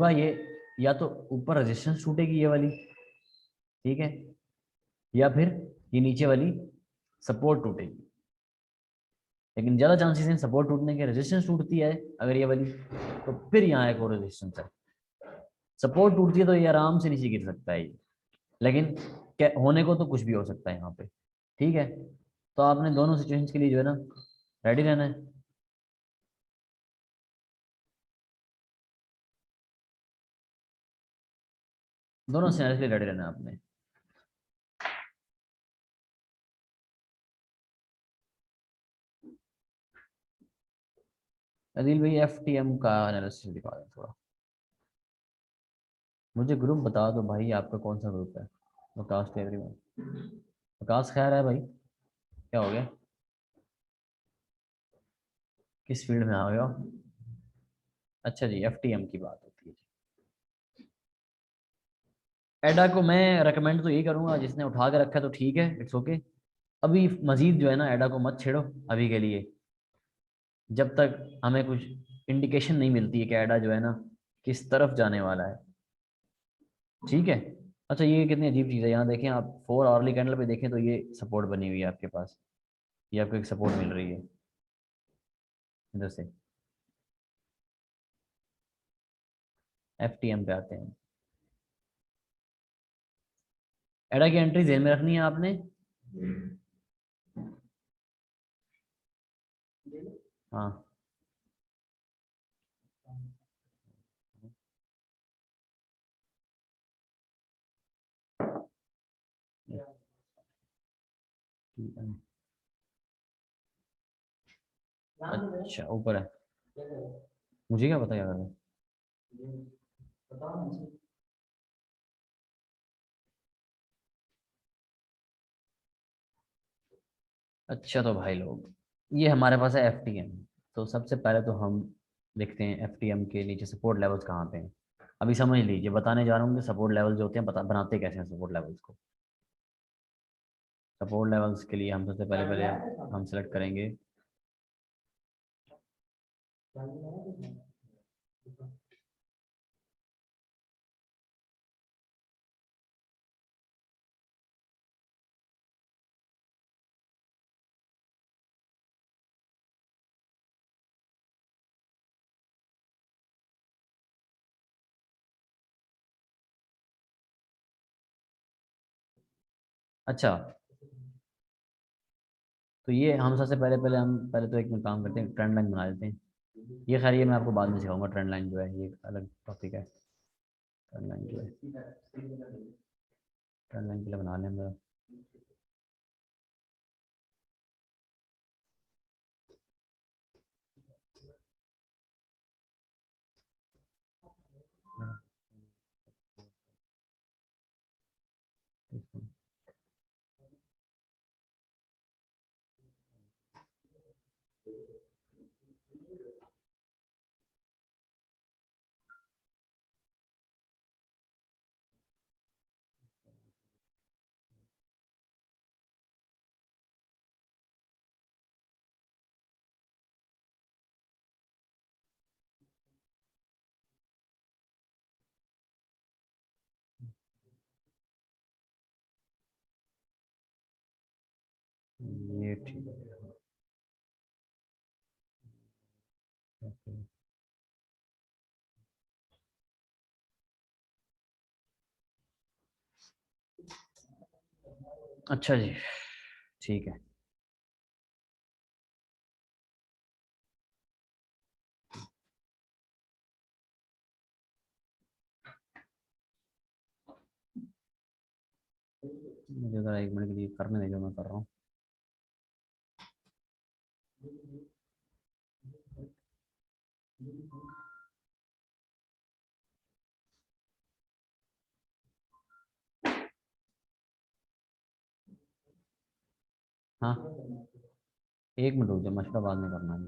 ये या तो ऊपर रेजिस्टेंस टूटेगी ये वाली, ठीक है, या फिर ये नीचे वाली सपोर्ट टूटेगी। लेकिन ज़्यादा चांसेस हैं सपोर्ट टूटने के, रेजिस्टेंस टूटती है अगर ये वाली, तो फिर यहाँ एक और रेजिस्टेंस है। सपोर्ट टूटती है तो ये आराम से नीचे गिर सकता है ये, लेकिन क्या होने को तो कुछ भी हो सकता है यहाँ पे, ठीक है। तो आपने दोनों सिचुएशंस के लिए जो है ना रेडी रहना है। दोनों सिनेरियो के लिए रेडी रहना है आपने। अदिल भाई एफटीएम का एनालिसिस दिखा दें थोड़ा, मुझे ग्रुप बता दो भाई, आपका कौन सा ग्रुप है? आकाश टेवरी में, आकाश खैर है भाई, क्या हो गया, किस फील्ड में आ गए हो? अच्छा जी, एफटीएम की बात होती है। एडा को मैं रेकमेंड तो यही करूंगा, जिसने उठा के रखा है तो ठीक है, इट्स ओके। अभी मजीद जो है ना एडा को मत छेड़ो अभी के लिए, जब तक हमें कुछ इंडिकेशन नहीं मिलती है कि एडा जो है ना किस तरफ जाने वाला है, ठीक है। अच्छा ये कितनी अजीब चीज़ है, यहाँ देखें आप 4 आवरली कैंडल पे देखें तो ये सपोर्ट बनी हुई है आपके पास, ये आपको एक सपोर्ट मिल रही है इधर से। एफटीएम पे आते हैं, एडा की एंट्री जेल में रखनी है आपने। हाँ अच्छा ऊपर है, मुझे क्या पता यार। अच्छा तो भाई लोग, ये हमारे पास है एफटीएम। तो सबसे पहले तो हम देखते हैं एफटीएम के नीचे सपोर्ट लेवल्स कहाँ पे हैं। अभी समझ लीजिए, बताने जा रहा हूँ कि सपोर्ट लेवल जो होते हैं बनाते कैसे हैं सपोर्ट लेवल्स को। सपोर्ट लेवल्स के लिए हम सबसे पहले पहले हम सेलेक्ट करेंगे अच्छा, तो ये हम सबसे पहले तो एक में काम करते हैं, ट्रेंड लाइन बना देते हैं। ये खैर ये मैं आपको बाद में सिखाऊंगा, ट्रेंड लाइन जो है ये एक अलग टॉपिक है। ट्रेंड लाइन जो है, ट्रेंड लाइन के लिए बना लें मेरा। ये ठीक है। ओके। अच्छा जी, ठीक है। मुझे ज़रा 1 मिनट के लिए करने दे जो मैं कर रहा हूँ। हाँ 1 मिनट रुक जाओ, मशवरा बाद में करना है।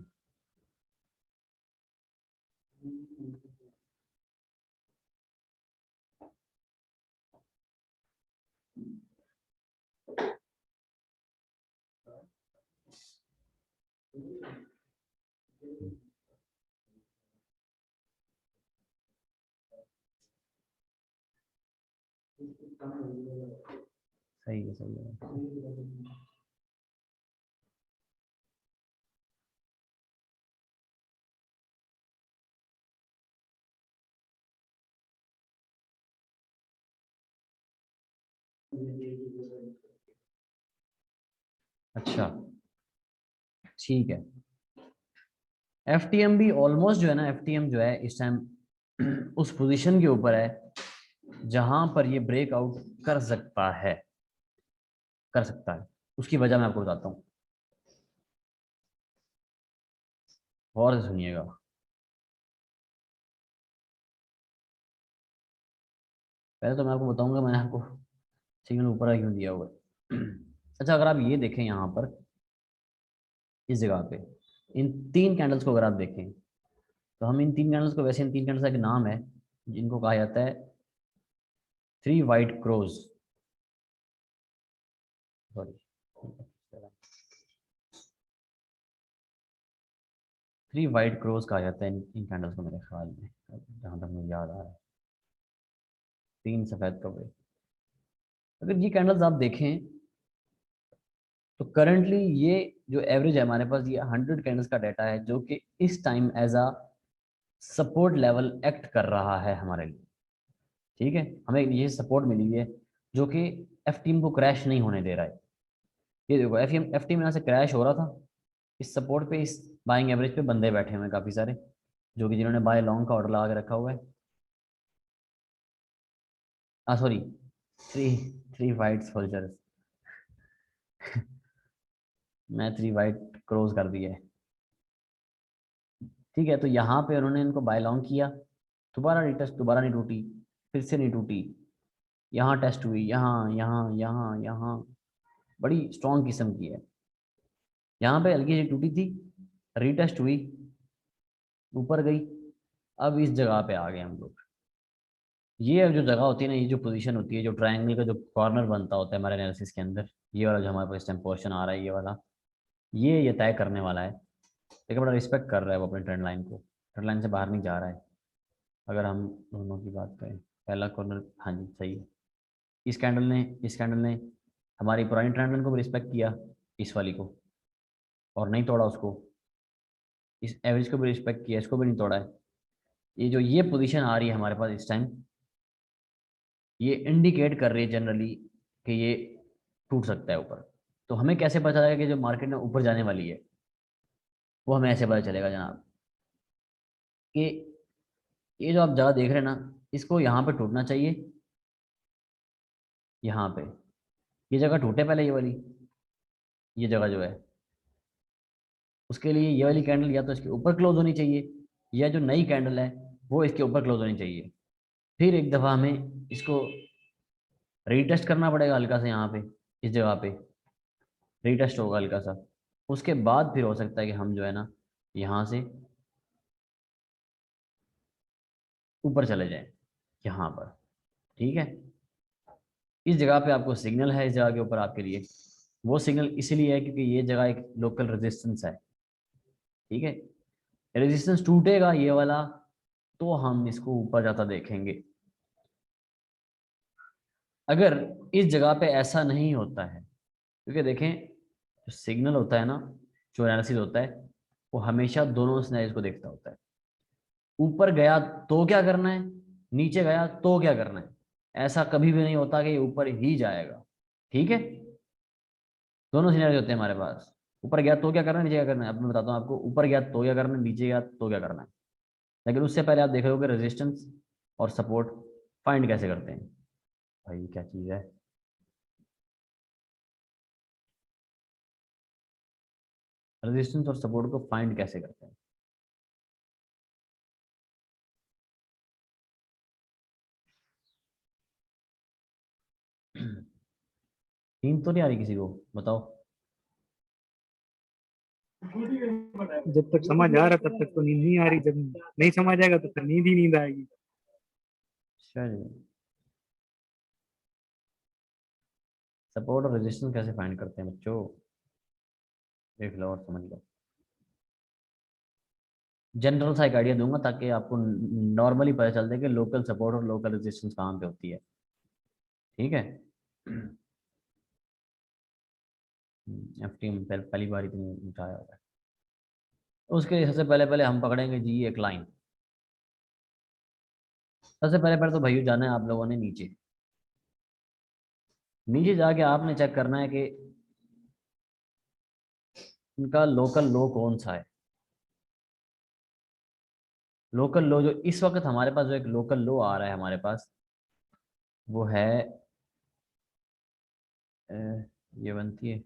सही है, सही है। अच्छा ठीक है। FTM भी ऑलमोस्ट जो है ना, FTM जो है इस टाइम उस पोजीशन के ऊपर है जहां पर ये ब्रेकआउट कर सकता है, कर सकता है। उसकी वजह मैं आपको बताता हूँ, गौर से सुनिएगा। पहले तो मैं आपको बताऊंगा मैंने आपको सिग्नल ऊपर है क्यों दिया हुआ है। अच्छा अगर आप ये देखें यहाँ पर इस जगह पे, इन 3 कैंडल्स को अगर आप देखें तो हम इन 3 कैंडल्स को, वैसे इन 3 कैंडल्स का एक नाम है जिनको कहा जाता है 3 white crows, sorry 3 white crows कहा जाता है इन कैंडल्स को मेरे ख्याल में, जहाँ तक मुझे याद आ रहा है। 3 सफेद कपड़े। अगर ये कैंडल्स आप देखें तो करंटली ये जो एवरेज है हमारे पास, ये 100 कैंडल्स का डाटा है जो कि इस time as a support level act कर रहा है हमारे लिए। ठीक है, हमें ये सपोर्ट मिली है जो कि FTM को क्रैश नहीं होने दे रहा है। ये देखो FTM यहाँ से क्रैश हो रहा था, इस सपोर्ट पे, इस बाइंग एवरेज पे बंदे बैठे हुए हैं काफी सारे, जो कि जिन्होंने बाय लॉन्ग का ऑर्डर लगा के रखा हुआ है। Sorry, three three white soldiers. मैं 3 वाइट क्रॉस कर दिया है। ठीक है, तो यहाँ पे उन्होंने इनको बाय लॉन्ग किया, दोबारा रिटेस्ट, दोबारा नहीं टूटी, फिर से नहीं टूटी, यहाँ टेस्ट हुई, यहाँ यहाँ यहाँ यहाँ, बड़ी स्ट्रॉन्ग किस्म की है। यहाँ पे हल्की सी टूटी थी, रीटेस्ट हुई, ऊपर गई, अब इस जगह पे आ गए हम लोग। ये जो जगह होती है ना, ये जो पोजीशन होती है, जो ट्रायंगल का जो कॉर्नर बनता होता है हमारे एनालिसिस के अंदर, ये वाला जो हमारे पास इस टाइम पोर्शन आ रहा है, ये वाला, ये तय करने वाला है। देखिए बड़ा रिस्पेक्ट कर रहा है वो अपने ट्रेंड लाइन को, ट्रेंड लाइन से बाहर नहीं जा रहा है। अगर हम दोनों की बात करें, पहला कॉर्नर, हाँ जी सही है। इस कैंडल ने हमारी पुरानी ट्रेंड लाइन को भी रिस्पेक्ट किया, इस वाली को, और नहीं तोड़ा उसको। इस एवरेज को भी रिस्पेक्ट किया, इसको भी नहीं तोड़ा है। ये जो ये पोजीशन आ रही है हमारे पास इस टाइम, ये इंडिकेट कर रही है जनरली कि ये टूट सकता है ऊपर। तो हमें कैसे पता चलेगा कि जो मार्केट में ऊपर जाने वाली है? वो हमें ऐसे पता चलेगा जनाब कि ये जो आप जगह देख रहे हैं ना, इसको यहाँ पे टूटना चाहिए, यहाँ पे। ये जगह टूटे पहले, ये वाली, ये जगह जो है, उसके लिए ये वाली कैंडल या तो इसके ऊपर क्लोज होनी चाहिए, या जो नई कैंडल है वो इसके ऊपर क्लोज होनी चाहिए। फिर एक दफ़ा हमें इसको रीटेस्ट करना पड़ेगा हल्का सा, यहाँ पे इस जगह पे रीटेस्ट होगा हल्का सा। उसके बाद फिर हो सकता है कि हम जो है ना यहाँ से ऊपर चले जाएं, यहाँ पर। ठीक है, इस जगह पे आपको सिग्नल है, इस जगह के ऊपर आपके लिए। वो सिग्नल इसलिए है क्योंकि ये जगह एक लोकल रेजिस्टेंस है। ठीक है, रेजिस्टेंस टूटेगा ये वाला तो हम इसको ऊपर जाता देखेंगे। अगर इस जगह पे ऐसा नहीं होता है, क्योंकि देखें जो सिग्नल होता है ना, जो एनालिसिस होता है, वो हमेशा दोनों सिनेरियोज को देखता होता है। ऊपर गया तो क्या करना है, नीचे गया तो क्या करना है। ऐसा कभी भी नहीं होता कि ऊपर ही जाएगा। ठीक है, दोनों सिनेरियो होते हैं हमारे पास। ऊपर गया तो क्या करना है, नीचे क्या करना है। अब मैं बताता हूँ आपको, ऊपर गया तो क्या करना है, नीचे गया तो क्या करना है। लेकिन उससे पहले आप देख रहे हो कि रेजिस्टेंस और सपोर्ट फाइंड कैसे करते हैं। भाई क्या चीज़ है, रेजिस्टेंस और सपोर्ट को फाइंड कैसे करते हैं। नींद तो नहीं आ रही किसी को, बताओ। जब तक समझ आ रहा तब तक तो नींद नहीं आ रही, जब नहीं समझ आएगा तो फिर नींद ही नींद आएगी। चलिए, सपोर्ट और रेजिस्टेंस कैसे फाइंड करते हैं बच्चों, देख लो और समझ लो। जनरल सा एक आइडिया दूंगा ताकि आपको नॉर्मली पता चल जाए कि लोकल सपोर्ट और लोकल रेजिस्टेंस कहाँ पे होती है। ठीक है, एफटीएम पहली बार इतनी उठाया होगा। उसके लिए सबसे पहले पहले हम पकड़ेंगे जी एक लाइन। सबसे पहले पहले तो भाई जाना है आप लोगों ने नीचे। नीचे जाके आपने चेक करना है कि इनका लोकल लो कौन सा है। लोकल लो जो इस वक्त हमारे पास, जो एक लोकल लो आ रहा है हमारे पास, वो है अ, ये बनती है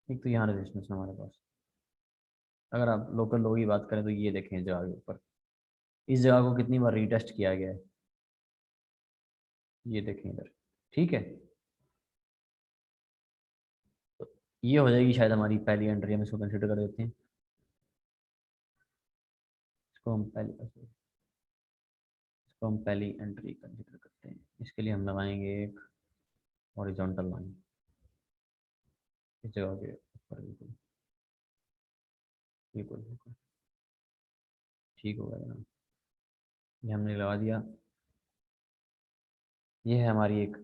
एक तो यहाँ रेजिस्टेंस है हमारे पास। अगर आप लोकल लो की बात करें तो ये देखें इस जगह के ऊपर, इस जगह को कितनी बार रीटेस्ट किया गया है, ये देखें इधर। ठीक है, तो ये हो जाएगी शायद हमारी पहली एंट्री, हम इसको कंसिडर कर देते हैं। इसको हम पहली इसको हम पहली एंट्री कंसिडर करते हैं। इसके लिए हम लगाएंगे एक हॉरिजॉन्टल लाइन इस जगह के ऊपर। बिल्कुल बिल्कुल बिल्कुल ठीक हो गया ना, ये हमने लगा दिया। ये है हमारी एक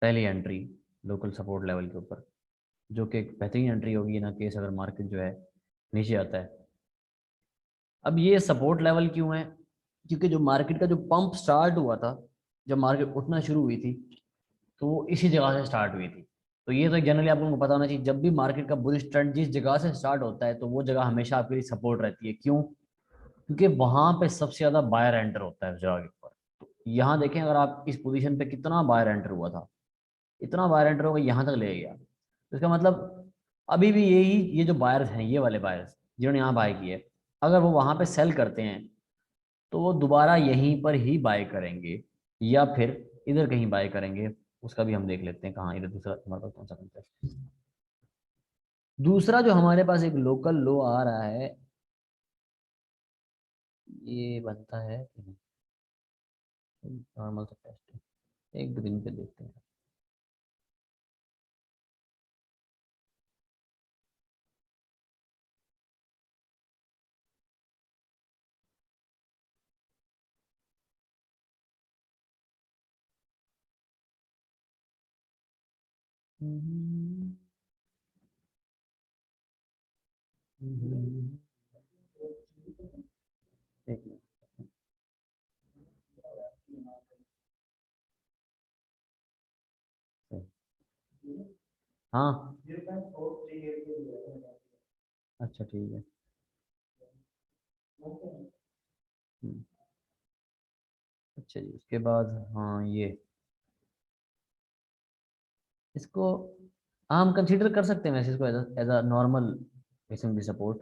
पहली एंट्री लोकल सपोर्ट लेवल के ऊपर, जो कि एक बेहतरीन एंट्री होगी ना केस अगर मार्केट जो है नीचे आता है। अब ये सपोर्ट लेवल क्यों है, क्योंकि जो मार्केट का जो पंप स्टार्ट हुआ था, जब मार्केट उठना शुरू हुई थी, तो वो इसी जगह से स्टार्ट हुई थी। तो ये तो जनरली आप लोगों को पता होना चाहिए, जब भी मार्केट का बुलिश ट्रेंड जिस जगह से स्टार्ट होता है तो वो जगह हमेशा आपके लिए सपोर्ट रहती है। क्यों? क्योंकि वहां पे सबसे ज्यादा बायर एंटर होता है उस जगह के ऊपर। तो यहाँ देखें, अगर आप इस पोजीशन पे कितना बायर एंटर हुआ था, इतना बायर एंटर होगा यहाँ तक ले गया। तो इसका मतलब अभी भी यही, ये जो बायर्स हैं, ये वाले बायर्स जिन्होंने यहाँ बाय किए, अगर वो वहां पे सेल करते हैं तो वो दोबारा यहीं पर ही बाय करेंगे, या फिर इधर कहीं बाय करेंगे। उसका भी हम देख लेते हैं कहाँ, इधर दूसरा हमारे पास कौन सा बनता है। दूसरा जो हमारे पास एक लोकल लो आ रहा है, ये बनता है नॉर्मल सा टेस्ट, एक दो दिन पे देखते हैं। एक मिनट। हाँ अच्छा ठीक है। अच्छा जी, उसके बाद हाँ ये इसको हम कंसीडर कर सकते हैं वैसे इसको as a normal SMB support,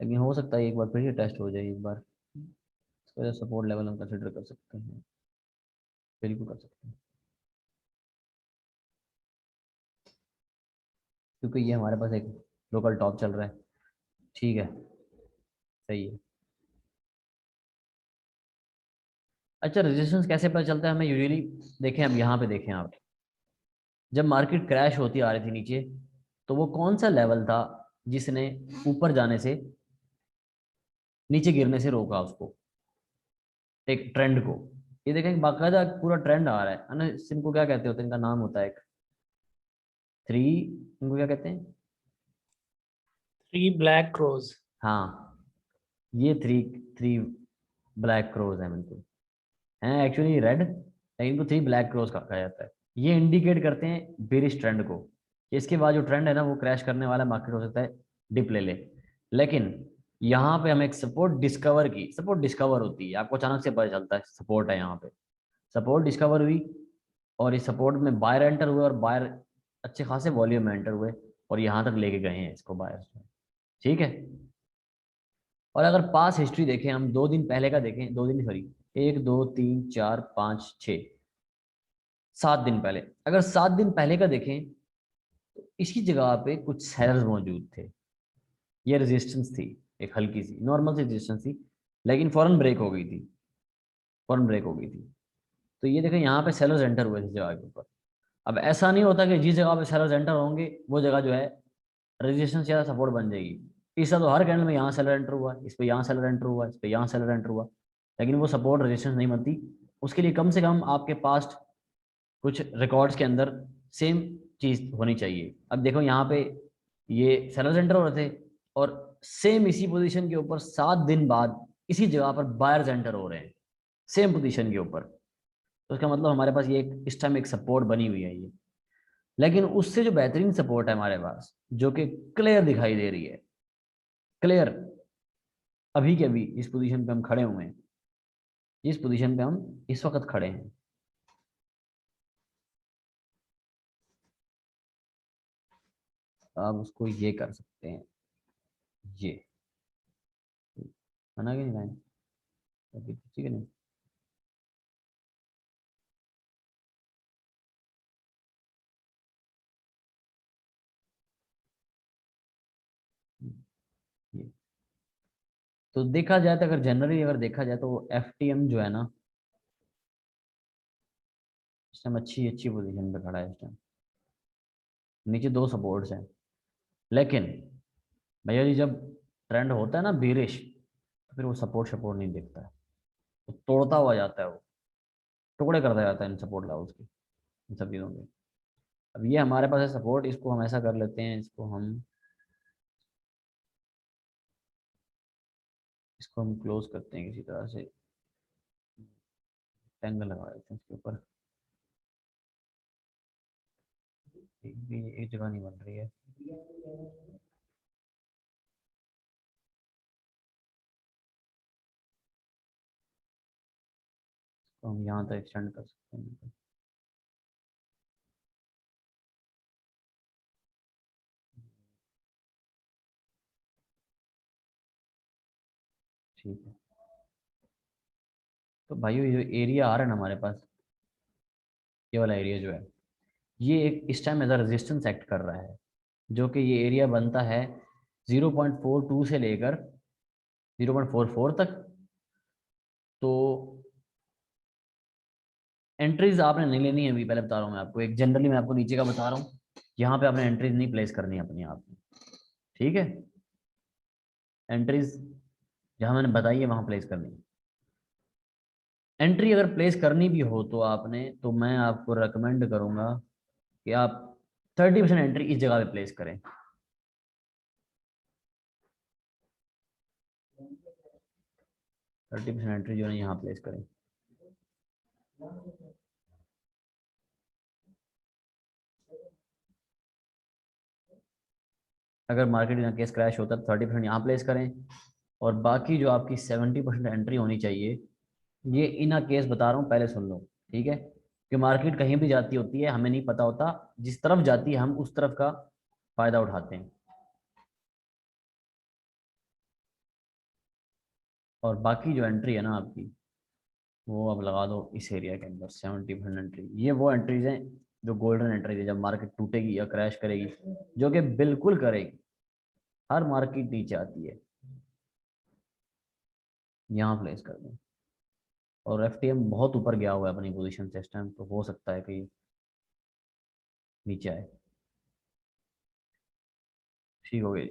लेकिन हो सकता है एक बार फिर ये टेस्ट हो जाए एक बार, इसको एज सपोर्ट लेवल हम कंसीडर कर सकते हैं, बिल्कुल कर सकते हैं, क्योंकि ये हमारे पास एक लोकल टॉप चल रहा है। ठीक है, सही है। अच्छा, रेजिस्टेंस कैसे पता चलता है हमें यूजुअली? देखें, अब यहाँ पे देखें आप, जब मार्केट क्रैश होती आ रही थी नीचे, तो वो कौन सा लेवल था जिसने ऊपर जाने से, नीचे गिरने से रोका उसको, एक ट्रेंड को? ये देखें बाकायदा पूरा ट्रेंड आ रहा है ना, इनको क्या कहते होते हैं, इनका नाम होता है एक थ्री, इनको क्या कहते हैं? 3 ब्लैक क्रोज। हाँ, ये थ्री थ्री ब्लैक क्रोज है, बिल्कुल हैं एक्चुअली रेड, लेकिन इनको थ्री ब्लैक क्रोज कहा जाता है। ये इंडिकेट करते हैं बेरिश ट्रेंड को, कि इसके बाद जो ट्रेंड है ना वो क्रैश करने वाला, मार्केट हो सकता है डिप ले ले। लेकिन यहाँ पे हम एक सपोर्ट डिस्कवर की, सपोर्ट डिस्कवर होती है, आपको अचानक से पता चलता है सपोर्ट है यहाँ पे, सपोर्ट डिस्कवर हुई, और इस सपोर्ट में बायर एंटर हुए, और बायर अच्छे खासे वॉल्यूम में एंटर हुए, और यहाँ तक लेके गए हैं इसको बायर्स। ठीक है। और अगर पास हिस्ट्री देखें हम, 2 दिन पहले का देखें, 2 दिन सॉरी, 1 2 3 4 5 6 7 दिन पहले, अगर 7 दिन पहले का देखें तो इसी जगह पे कुछ सेलर्स मौजूद थे, ये रेजिस्टेंस थी, एक हल्की सी नॉर्मल सी रेजिस्टेंस थी, लेकिन फौरन ब्रेक हो गई थी, फौरन ब्रेक हो गई थी। तो ये देखें यहाँ पे सेलर्स एंटर हुए थे जगह के ऊपर। अब ऐसा नहीं होता कि जिस जगह पे सेलर्स एंटर होंगे वो जगह जो है रेजिस्टेंस या सपोर्ट बन जाएगी। इसका तो हर कैंडल में यहाँ सेलर एंटर हुआ, इस पे यहाँ सेलर एंटर हुआ, इस पे यहाँ सेलर एंटर हुआ, लेकिन वो सपोर्ट रेजिस्टेंस नहीं बनती। उसके लिए कम से कम आपके पास्ट कुछ रिकॉर्ड्स के अंदर सेम चीज होनी चाहिए। अब देखो यहाँ पे ये सेलर एंटर हो रहे थे, और सेम इसी पोजीशन के ऊपर 7 दिन बाद इसी जगह पर बायर्स एंटर हो रहे हैं, सेम पोजीशन के ऊपर। तो इसका मतलब हमारे पास ये एक इस टाइम एक सपोर्ट बनी हुई है ये। लेकिन उससे जो बेहतरीन सपोर्ट है हमारे पास, जो कि क्लियर दिखाई दे रही है, क्लियर, अभी के अभी इस पोजीशन पे हम खड़े हुए हैं, इस पोजीशन पे हम इस वक्त खड़े हैं, आप उसको ये कर सकते हैं, ये बना कि नहीं लाइन, ठीक है नहीं? ये तो देखा जाए तो, अगर जनरली अगर देखा जाए तो एफटीएम जो है ना, इस टाइम अच्छी अच्छी पोजीशन पे खड़ा है इस टाइम, नीचे 2 सपोर्ट्स हैं। लेकिन भैया जी, जब ट्रेंड होता है ना बेरिश, तो फिर वो सपोर्ट सपोर्ट नहीं देखता है, तो तोड़ता हुआ जाता है वो, टुकड़े करता जाता है इन सपोर्ट लेवल्स के, इन सब चीज़ों के। अब ये हमारे पास है सपोर्ट, इसको हम ऐसा कर लेते हैं, इसको हम क्लोज करते हैं किसी तरह से, एंगल लगा देते हैं इसके ऊपर, एक जगह नहीं बन रही है। तो हम यहाँ तक एक्सटेंड कर सकते हैं, ठीक है। तो भाइयों, ये जो एरिया आ रहा है ना हमारे पास, ये वाला एरिया जो है, ये एक इस time as a resistance act कर रहा है, जो कि ये एरिया बनता है 0.42 से लेकर 0.44 तक। तो एंट्रीज आपने नहीं लेनी है अभी, पहले बता रहा हूँ मैं आपको, एक जनरली मैं आपको नीचे का बता रहा हूँ, यहाँ पे आपने एंट्रीज नहीं प्लेस करनी है अपनी आप में, ठीक है? एंट्रीज जहाँ मैंने बताई है वहाँ प्लेस करनी है। एंट्री अगर प्लेस करनी भी हो तो आपने, तो मैं आपको रेकमेंड करूँगा कि आप 30% एंट्री इस जगह पे प्लेस करें, 30% एंट्री जो है यहाँ प्लेस करें। अगर मार्केट यहाँ केस क्रैश होता है तो 30% यहाँ प्लेस करें, और बाकी जो आपकी 70% एंट्री होनी चाहिए, ये इन केस बता रहा हूँ, पहले सुन लो, ठीक है? कि मार्केट कहीं भी जाती होती है, हमें नहीं पता होता, जिस तरफ जाती है हम उस तरफ का फायदा उठाते हैं। और बाकी जो एंट्री है ना आपकी, वो अब लगा दो इस एरिया के अंदर 70% एंट्री। ये वो एंट्रीज हैं जो गोल्डन एंट्रीज है, जब मार्केट टूटेगी या क्रैश करेगी, जो कि बिल्कुल करेगी, हर मार्केट नीचे आती है, यहाँ प्लेस कर दें। और एफटीएम बहुत ऊपर गया हुआ है अपनी पोजीशन से इस टाइम, तो हो सकता है कि नीचे आए। ठीक हो गई।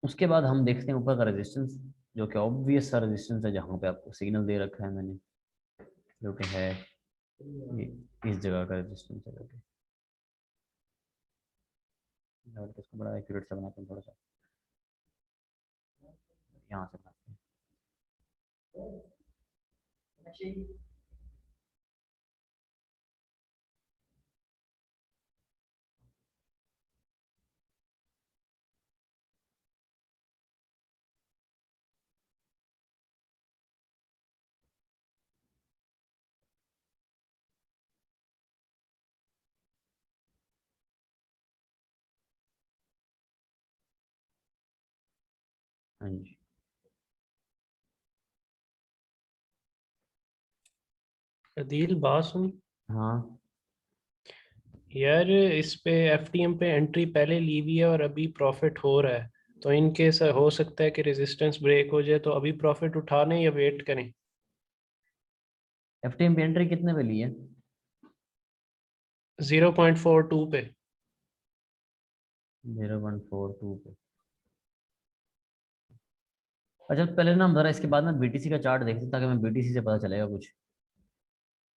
उसके बाद हम देखते हैं ऊपर का रेजिस्टेंस, जो कि ऑब्वियस सा रेजिस्टेंस है, जहाँ पे आपको सिग्नल दे रखा है मैंने, जो कि है ये इस जगह का रेजिस्टेंस है। जो कि इसको बड़ा एक्यूरेट से बनाते हैं थोड़ा सा, यहाँ से बनाते हैं। हाँ जी। अदील बात सुन हाँ यार, इस पे एफटीएम पे एंट्री पहले ली हुई है और अभी प्रॉफिट हो रहा है, तो इनके हो सकता है कि रेजिस्टेंस ब्रेक हो जाए, तो अभी प्रॉफिट उठा लें या वेट करें? एफटीएम पे एंट्री कितने पे ली है? 0.42 पे। 0.42 पे। अच्छा पहले ना हम जरा इसके बाद में बीटीसी का चार्ट देखते हैं, ताकि हमें बीटीसी से पता चलेगा कुछ।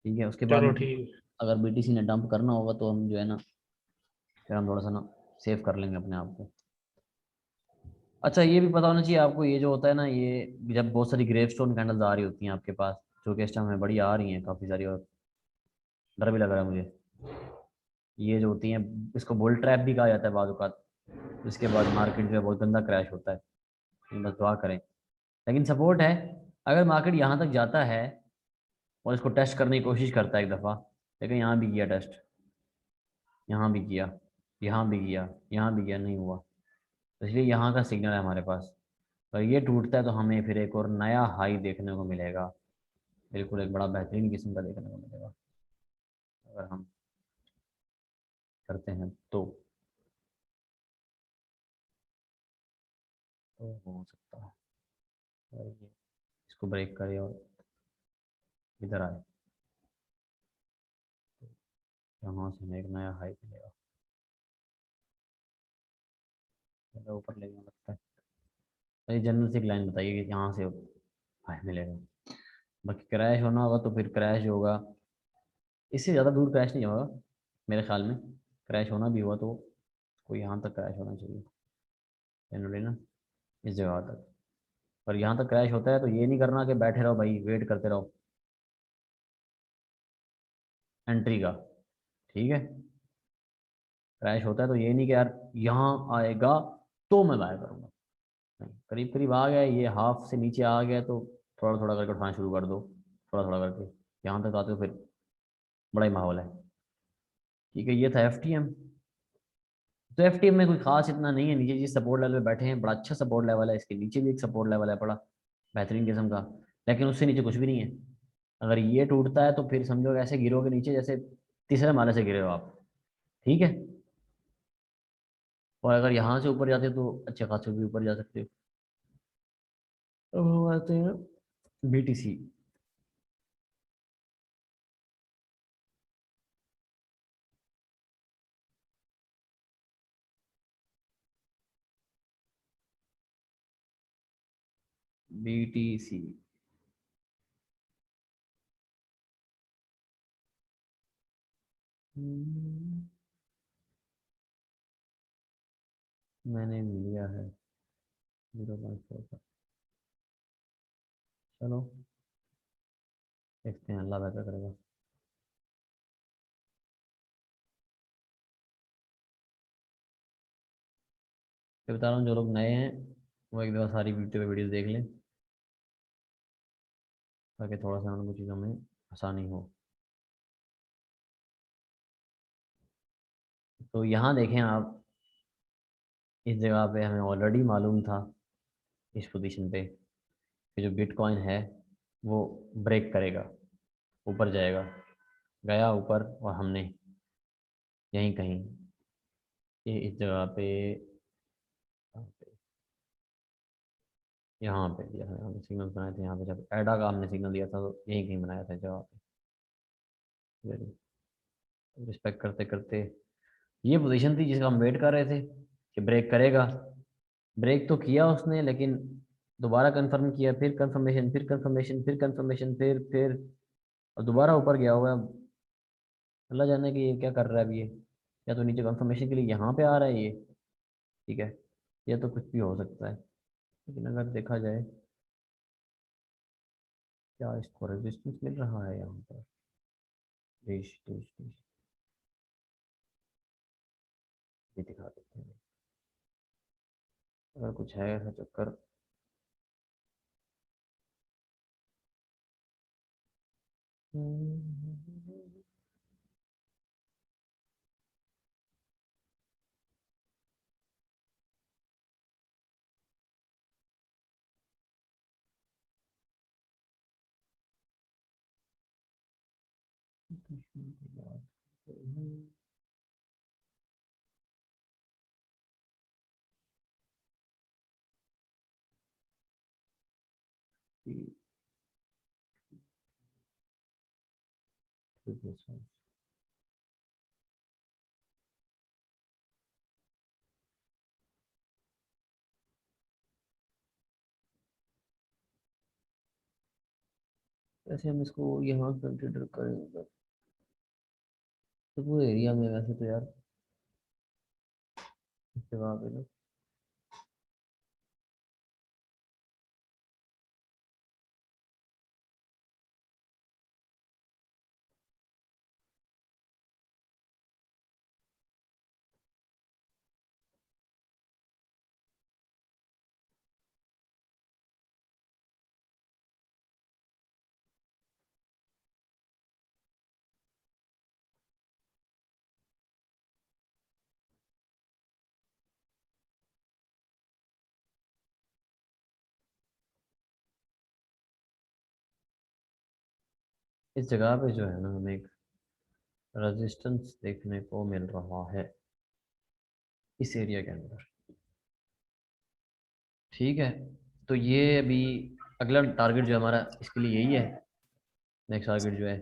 ठीक है, उसके बाद चलो में ठीक। अगर बीटीसी ने डंप करना होगा तो हम जो है ना, फिर हम थोड़ा सा ना सेव कर लेंगे अपने आप को। अच्छा ये भी पता होना चाहिए आपको, ये जो होता है ना, ये जब बहुत सारी ग्रेवस्टोन कैंडल्स आ रही होती हैं आपके पास, जो कि इस टाइम में बड़ी आ रही हैं काफ़ी सारी, और डर भी लग रहा है मुझे, ये जो होती हैं, इसको बुल ट्रैप भी कहा जाता है बाद औक़ात। इसके बाद मार्केट जो है बहुत गंदा क्रैश होता है, बस दुआ करें। लेकिन सपोर्ट है, अगर मार्केट यहाँ तक जाता है और इसको टेस्ट करने की कोशिश करता है एक दफ़ा, लेकिन यहाँ भी किया टेस्ट, यहाँ भी किया, यहाँ भी किया, यहाँ भी किया, नहीं हुआ, तो इसलिए यहाँ का सिग्नल है हमारे पास। अगर ये टूटता है तो हमें फिर एक और नया हाई देखने को मिलेगा, बिल्कुल एक बड़ा बेहतरीन किस्म का देखने को मिलेगा, अगर हम करते हैं तो हो सकता है और ये इसको ब्रेक करे और इधर आए, यहाँ से हमें एक नया हाई मिलेगा, ज़्यादा ऊपर ले जाना लगता है। तो ये जनरल सी लाइन बताइए कि यहाँ से हाई मिलेगा। बाकी क्रैश होना होगा तो फिर क्रैश होगा, इससे ज़्यादा दूर क्रैश नहीं होगा मेरे ख्याल में। क्रैश होना भी हुआ तो कोई यहाँ तक क्रैश होना चाहिए जनरली ना, इस जगह तक। पर यहाँ तक क्रैश होता है तो ये नहीं करना कि बैठे रहो भाई, वेट करते रहो एंट्री का, ठीक है? क्रैश होता है तो ये नहीं कि यार यहाँ आएगा तो मैं बाय करूँगा, नहीं, करीब करीब आ गया, ये हाफ से नीचे आ गया तो थोड़ा थोड़ा करके उठाना शुरू कर दो, थोड़ा थोड़ा करके यहाँ तक आते हो, फिर बड़ा ही माहौल है। ठीक है, ये था एफटीएम। तो एफटीएम में कोई खास इतना नहीं है, नीचे जिस सपोर्ट लेवल पे बैठे हैं बड़ा अच्छा सपोर्ट लेवल है, इसके नीचे भी एक सपोर्ट लेवल है बड़ा बेहतरीन किस्म का, लेकिन उससे नीचे कुछ भी नहीं है। अगर ये टूटता है तो फिर समझो ऐसे गिरोगे नीचे जैसे तीसरे माले से गिरे हो आप, ठीक है? और अगर यहाँ से ऊपर जाते हो तो अच्छे खासे भी ऊपर जा सकते हो। अब हम आते हैं बीटीसी। बीटीसी मैंने लिया है 0.4 का, चलो देखते हैं, अल्लाह बेहतर करेगा। मैं बता रहा हूँ जो लोग नए हैं वो एक दफ़ा सारी यूट्यूब पे वीडियोस देख लें, ताकि थोड़ा सा उनको चीज़ों में आसानी हो। तो यहाँ देखें आप, इस जगह पे हमें ऑलरेडी मालूम था इस पोजीशन पे कि जो बिटकॉइन है वो ब्रेक करेगा, ऊपर जाएगा। गया ऊपर, और हमने यहीं कहीं ये इस जगह पे, यहाँ पे दिया था, हमने सिग्नल बनाए थे यहाँ पे, जब एडा का हमने सिग्नल दिया था तो यहीं कहीं बनाया था जगह पे। रिस्पेक्ट करते करते ये पोजीशन थी जिसका हम वेट कर रहे थे कि ब्रेक करेगा। ब्रेक तो किया उसने, लेकिन दोबारा कंफर्म किया, फिर कंफर्मेशन, फिर कंफर्मेशन, फिर कंफर्मेशन, फिर और दोबारा ऊपर गया हुआ है। अल्लाह जाने कि ये क्या कर रहा है अभी ये, या तो नीचे कंफर्मेशन के लिए यहाँ पे आ रहा है ये, ठीक है, ये तो कुछ भी हो सकता है। लेकिन अगर देखा जाए क्या इसको रेजिस्टेंस मिल रहा है यहाँ पर, देश देश देश, ये दिखा देते हैं अगर कुछ है ऐसा चक्कर। वैसे हम इसको यहाँ कंसिडर करेंगे तो पूरे एरिया में, वैसे तो यार इस जगह पे ना, इस जगह पे जो है ना हमें एक रेजिस्टेंस देखने को मिल रहा है इस एरिया के अंदर, ठीक है। तो ये अभी अगला टारगेट जो है हमारा इसके लिए यही है। नेक्स्ट टारगेट जो है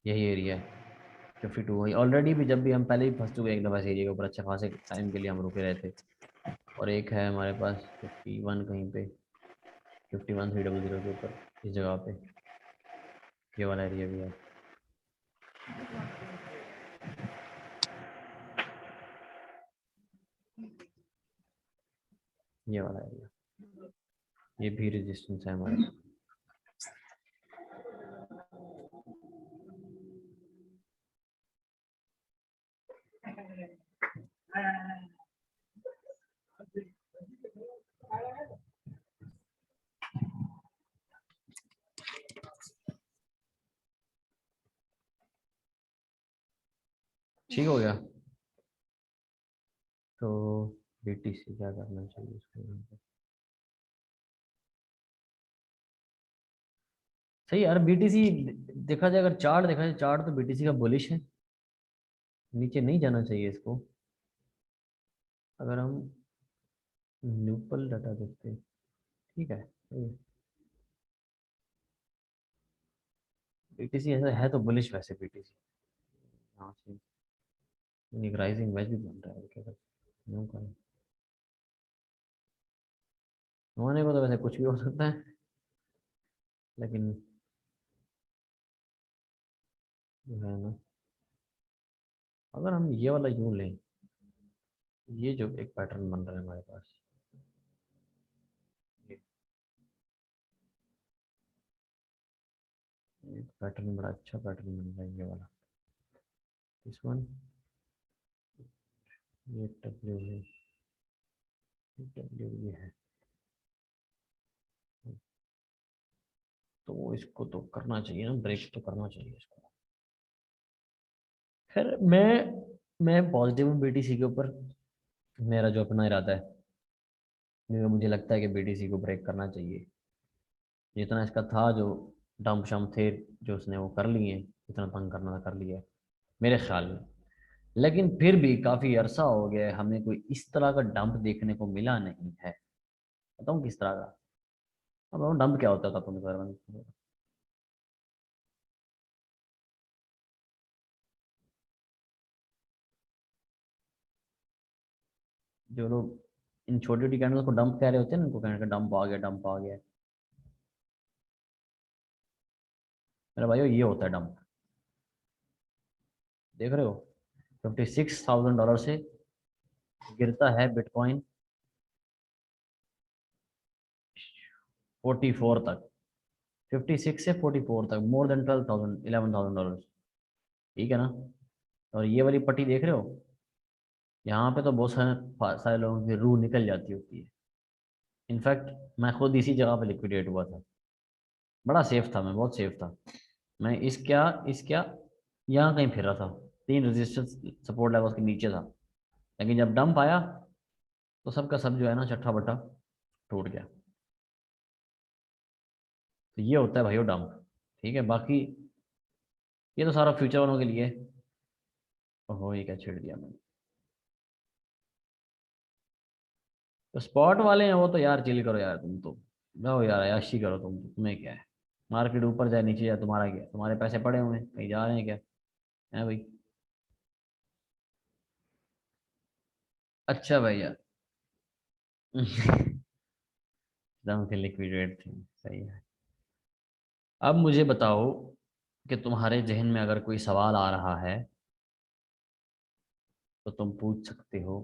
यही एरिया है 52। वही ऑलरेडी भी, जब भी हम पहले ही फंस चुके हैं एक दफ़ा इस एरिया के ऊपर, अच्छे खासे टाइम के लिए हम रुके रहे थे। और एक है हमारे पास 51 कहीं पे, 51,300 के ऊपर इस जगह पे, ये वाला एरिया भी है। ये वाला एरिया, ये भी रेजिस्टेंस है हमारे। ठीक हो गया। तो BTC क्या करना चाहिए इसको यहाँ पे? सही यार, BTC देखा जाए, अगर चार्ट देखा जाए, चार्ट तो BTC का बुलिश है, नीचे नहीं जाना चाहिए इसको। अगर हम न्यूपल डाटा देखते हैं, ठीक है, BTC ऐसा है तो बुलिश, वैसे BTC यहाँ से एक राइजिंग वेज भी बन रहा है, क्या करते हैं करें। होने को तो वैसे कुछ भी हो सकता है, लेकिन जो है ना, अगर हम ये वाला यूं लें, ये जो एक पैटर्न बन रहा है हमारे पास, ये पैटर्न बड़ा अच्छा पैटर्न बन रहा है ये वाला, दिस वन, ये डब्ल्यू है, डब्ल्यू ये है, तो इसको तो करना चाहिए ना, ब्रेक तो करना चाहिए इसको। खैर मैं पॉजिटिव हूँ बीटीसी के ऊपर, मेरा जो अपना इरादा है, मुझे लगता है कि बीटीसी को ब्रेक करना चाहिए। जितना इसका था जो डंप शम्प थे जो उसने वो कर लिए, जितना तंग करना था कर लिया है, मेरे ख्याल में। लेकिन फिर भी काफ़ी अरसा हो गया है, हमें कोई इस तरह का डंप देखने को मिला नहीं है। बताऊँ किस तरह का? अब डंप क्या होता था तुम्हें बारे में? जो लोग इन छोटी छोटी कैंडल्स को डंप कह रहे होते हैं ना, उनको कहने का डंप आ गया, डंप आ गया। मेरा भाइयों ये होता है डंप, देख रहे हो? $56,000 से गिरता है बिटकॉइन 44 तक, 56 से 44 तक, मोर देन 12,000 $11,000, ठीक है ना? और ये वाली पट्टी देख रहे हो, यहाँ पे तो बहुत सारे सारे लोगों की रूह निकल जाती होती है। इनफैक्ट मैं खुद इसी जगह पे लिक्विडेट हुआ था, बड़ा सेफ था, मैं बहुत सेफ था। मैं इस क्या यहाँ कहीं फिर रहा था, 3 रेजिस्टेंस सपोर्ट लेवल्स के नीचे था। लेकिन जब डंप आया तो सबका सब जो है ना चट्टा बट्टा टूट गया। तो ये होता है भाइयों डंप, ठीक है? बाकी ये तो सारा फ्यूचर वालों के लिए। ओहो ये क्या छेड़ दिया मैंने। तो स्पॉट वाले हैं वो तो यार चिल करो यार, तुम तो जाओ यार, याशी करो तुम, तुम्हें क्या है? मार्केट ऊपर जाए नीचे जाए तुम्हारा क्या है? तुम्हारे पैसे पड़े हुए हैं, कहीं जा रहे हैं क्या है भाई? अच्छा भैया एकदम से लिक्विडेट थे, सही है। अब मुझे बताओ कि तुम्हारे जहन में अगर कोई सवाल आ रहा है तो तुम पूछ सकते हो।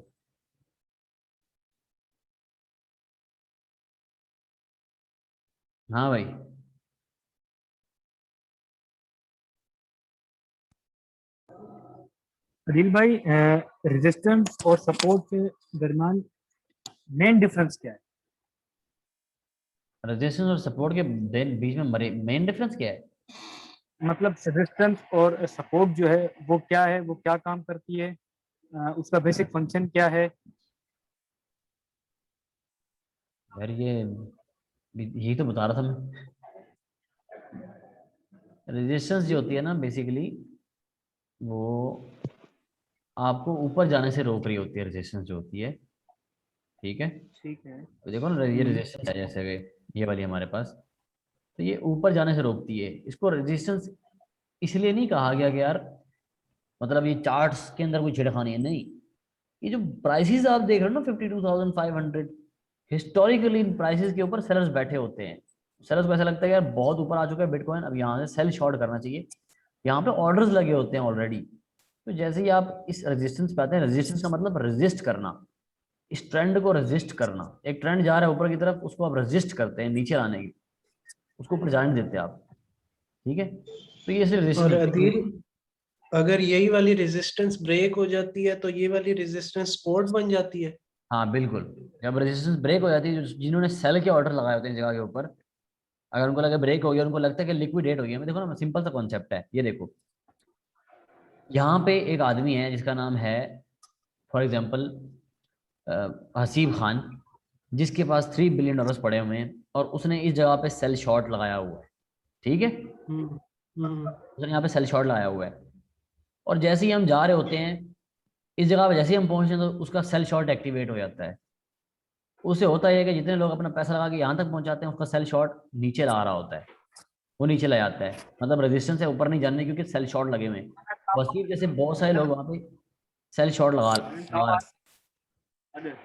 हाँ भाई। अदिल भाई, रेजिस्टेंस और सपोर्ट के दरमियान मेन डिफरेंस क्या है? रेजिस्टेंस और सपोर्ट के बीच में मेन डिफरेंस क्या है? मतलब रेजिस्टेंस और सपोर्ट जो है वो क्या है, वो क्या काम करती है, उसका बेसिक फंक्शन क्या है? यार ये यही तो बता रहा था मैं। रेजिस्टेंस जो होती है ना बेसिकली, वो आपको ऊपर जाने से रोक रही होती है, रेजिस्टेंस जो होती है, ठीक है? ठीक है। तो देखो ना, ये रेजिस्टेंस है जैसे कि ये वाली हमारे पास, तो ये ऊपर जाने से रोकती है। इसको रेजिस्टेंस इसलिए नहीं कहा गया कि यार मतलब ये चार्ट्स के अंदर कोई छेड़खानी है, नहीं। ये जो प्राइसेस आप देख रहे हो ना 52,500, हिस्टोरिकली इन प्राइसेस के ऊपर सेलर्स बैठे होते हैं। सेलर्स को ऐसा लगता है कि यार बहुत ऊपर आ चुका है बिटकॉइन, अब यहाँ से सेल शॉर्ट करना चाहिए। यहाँ पे ऑर्डर्स लगे होते हैं ऑलरेडी। तो जैसे ही आप इस रेजिस्टेंस पे आते हैं, रेजिस्टेंस का मतलब रेजिस्ट करना, इस ट्रेंड को रेजिस्ट करना। एक ट्रेंड जा रहा है ऊपर की तरफ, उसको आप रेजिस्ट करते हैं नीचे आने की, उसको ऊपर जाने नहीं देते आप, ठीक है? तो ये सिर्फ और रेजिस्टेंस। अदील, अगर यही वाली रेजिस्टेंस ब्रेक हो जाती है तो ये वाली रेजिस्टेंस सपोर्ट बन जाती है। हाँ बिल्कुल, जब रेजिस्टेंस ब्रेक हो जाती है, जिन्होंने सेल के ऑर्डर लगाए होते हैं जगह के ऊपर, अगर उनको लगे ब्रेक हो गया, उनको लगता है कि लिक्विडेट हो गया। मैं देखो ना, सिंपल सा कॉन्सेप्ट है, ये देखो। यहाँ पे एक आदमी है जिसका नाम है फॉर एग्जांपल हसीब खान, जिसके पास $3 बिलियन पड़े हुए हैं, और उसने इस जगह पे सेल शॉर्ट लगाया हुआ है, ठीक है? हम्म हम्म उसने यहाँ पे सेल शॉर्ट लगाया हुआ है, और जैसे ही हम जा रहे होते हैं इस जगह पे, जैसे ही हम पहुंचते हैं तो उसका सेल शॉर्ट एक्टिवेट हो जाता है। उससे होता है कि जितने लोग अपना पैसा लगा के यहाँ तक पहुंचाते हैं, उसका सेल शॉर्ट नीचे ला रहा होता है, वो नीचे ला जाता है। मतलब रेजिस्टेंस से ऊपर नहीं जाने, क्योंकि सेल शॉर्ट लगे हुए हैं। वसीम जैसे बहुत सारे लोग वहाँ पे सेल शॉर्ट लगा लगा रहे हैं।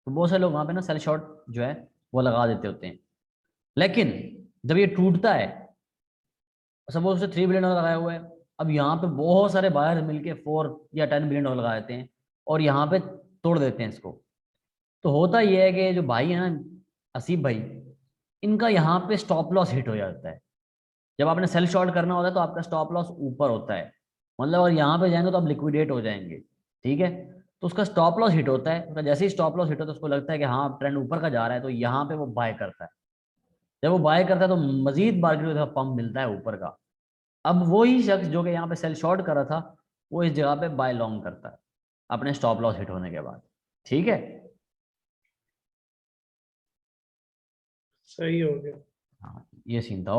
तो बहुत सारे लोग वहाँ पे ना सेल शॉर्ट जो है वो लगा देते होते हैं। लेकिन जब ये टूटता है, सपोज उसने $3 बिलियन लगाया हुआ है, अब यहाँ पे बहुत सारे बायर्स मिलके 4 या 10 बिलियन डॉलर लगा देते हैं और यहाँ पे तोड़ देते हैं इसको। तो होता ये है कि जो भाई है ना असीब भाई, इनका यहाँ पे स्टॉप लॉस हिट हो जाता है। जब आपने सेल शॉर्ट करना होता है तो आपका स्टॉप लॉस ऊपर होता है, मतलब अगर यहाँ पे जाएंगे तो आप लिक्विडेट हो जाएंगे, ठीक है। तो उसका स्टॉप लॉस हिट होता है, उसका जैसे ही स्टॉप लॉस हिट होता है तो उसको लगता है कि हाँ ट्रेंड ऊपर का जा रहा है, तो यहाँ पे वो बाय करता है। जब वो बाय करता है तो मजीद मार्केट को पंप मिलता है ऊपर का। अब वही शख्स जो कि यहाँ पे सेल शॉर्ट कर रहा था, वो इस जगह पे बाय लॉन्ग करता है अपने स्टॉप लॉस हिट होने के बाद, ठीक है। सही हो गया। हाँ ये सीन था।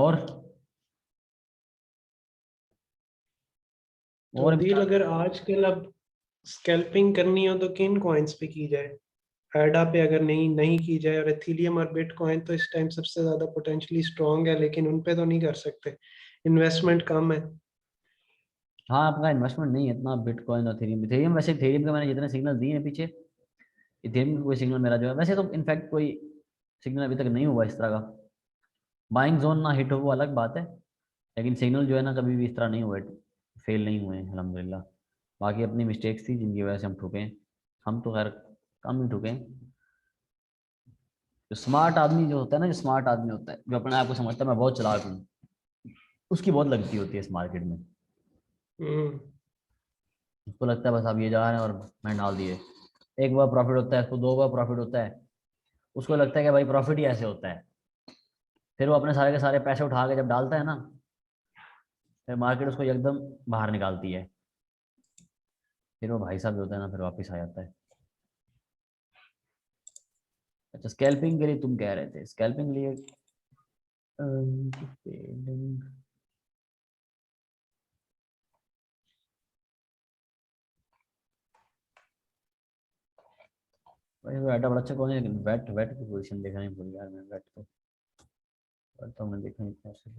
तो और दिल अगर आजकल अब स्कैल्पिंग करनी हो तो किन कॉइन्स पे की जाए? एडा पे अगर नहीं नहीं की जाए, और एथीलियम और बिटकॉइन तो इस टाइम सबसे ज्यादा पोटेंशियली स्ट्रांग है, लेकिन उन पे तो नहीं कर सकते, इन्वेस्टमेंट कम है। हाँ आपका इन्वेस्टमेंट नहीं है इतना बिटकॉइन और इथेरियम। इथेरियम वैसे इथेरियम के मैंने जितने सिग्नल दिए हैं पीछे, इथेरियम का कोई सिग्नल मेरा जो है, वैसे तो इनफैक्ट कोई सिग्नल अभी तक नहीं हुआ इस तरह का। बाइंग जोन ना हिट हो वो अलग बात है, लेकिन सिग्नल जो है ना कभी भी इस तरह नहीं हुए, फेल नहीं हुए हैं अल्हम्दुलिल्लाह। बाकी अपनी मिस्टेक्स थी जिनकी वजह से हम ठुके हैं। हम तो खैर कम ही ठुके हैं। जो स्मार्ट आदमी जो होता है ना, जो स्मार्ट आदमी होता है, जो अपने आप को समझता है मैं बहुत चालाक हूँ, उसकी बहुत लगती होती है इस मार्केट में। हम्म। उसको लगता है बस अब ये जा रहे हैं और मैं डाल दिए। एक बार प्रॉफिट होता है, उसको दो बार प्रॉफिट होता है, उसको लगता है कि भाई प्रॉफिट ही ऐसे होता है। फिर वो अपने सारे के सारे पैसे उठा के जब डालता है ना, फिर मार्केट उसको एकदम बाहर निकालती है। फिर वो भाई साहब जो होता है ना फिर वापस आ जाता है। अच्छा स्कैल्पिंग के लिए तुम कह रहे थे, स्कैल्पिंग के लिए भाई वो डाटा बड़ा अच्छा कौन है, लेकिन वेट वेट की पोजीशन देखना नहीं भूल यार मैं। वेट तो मैं देखा नहीं कैसे।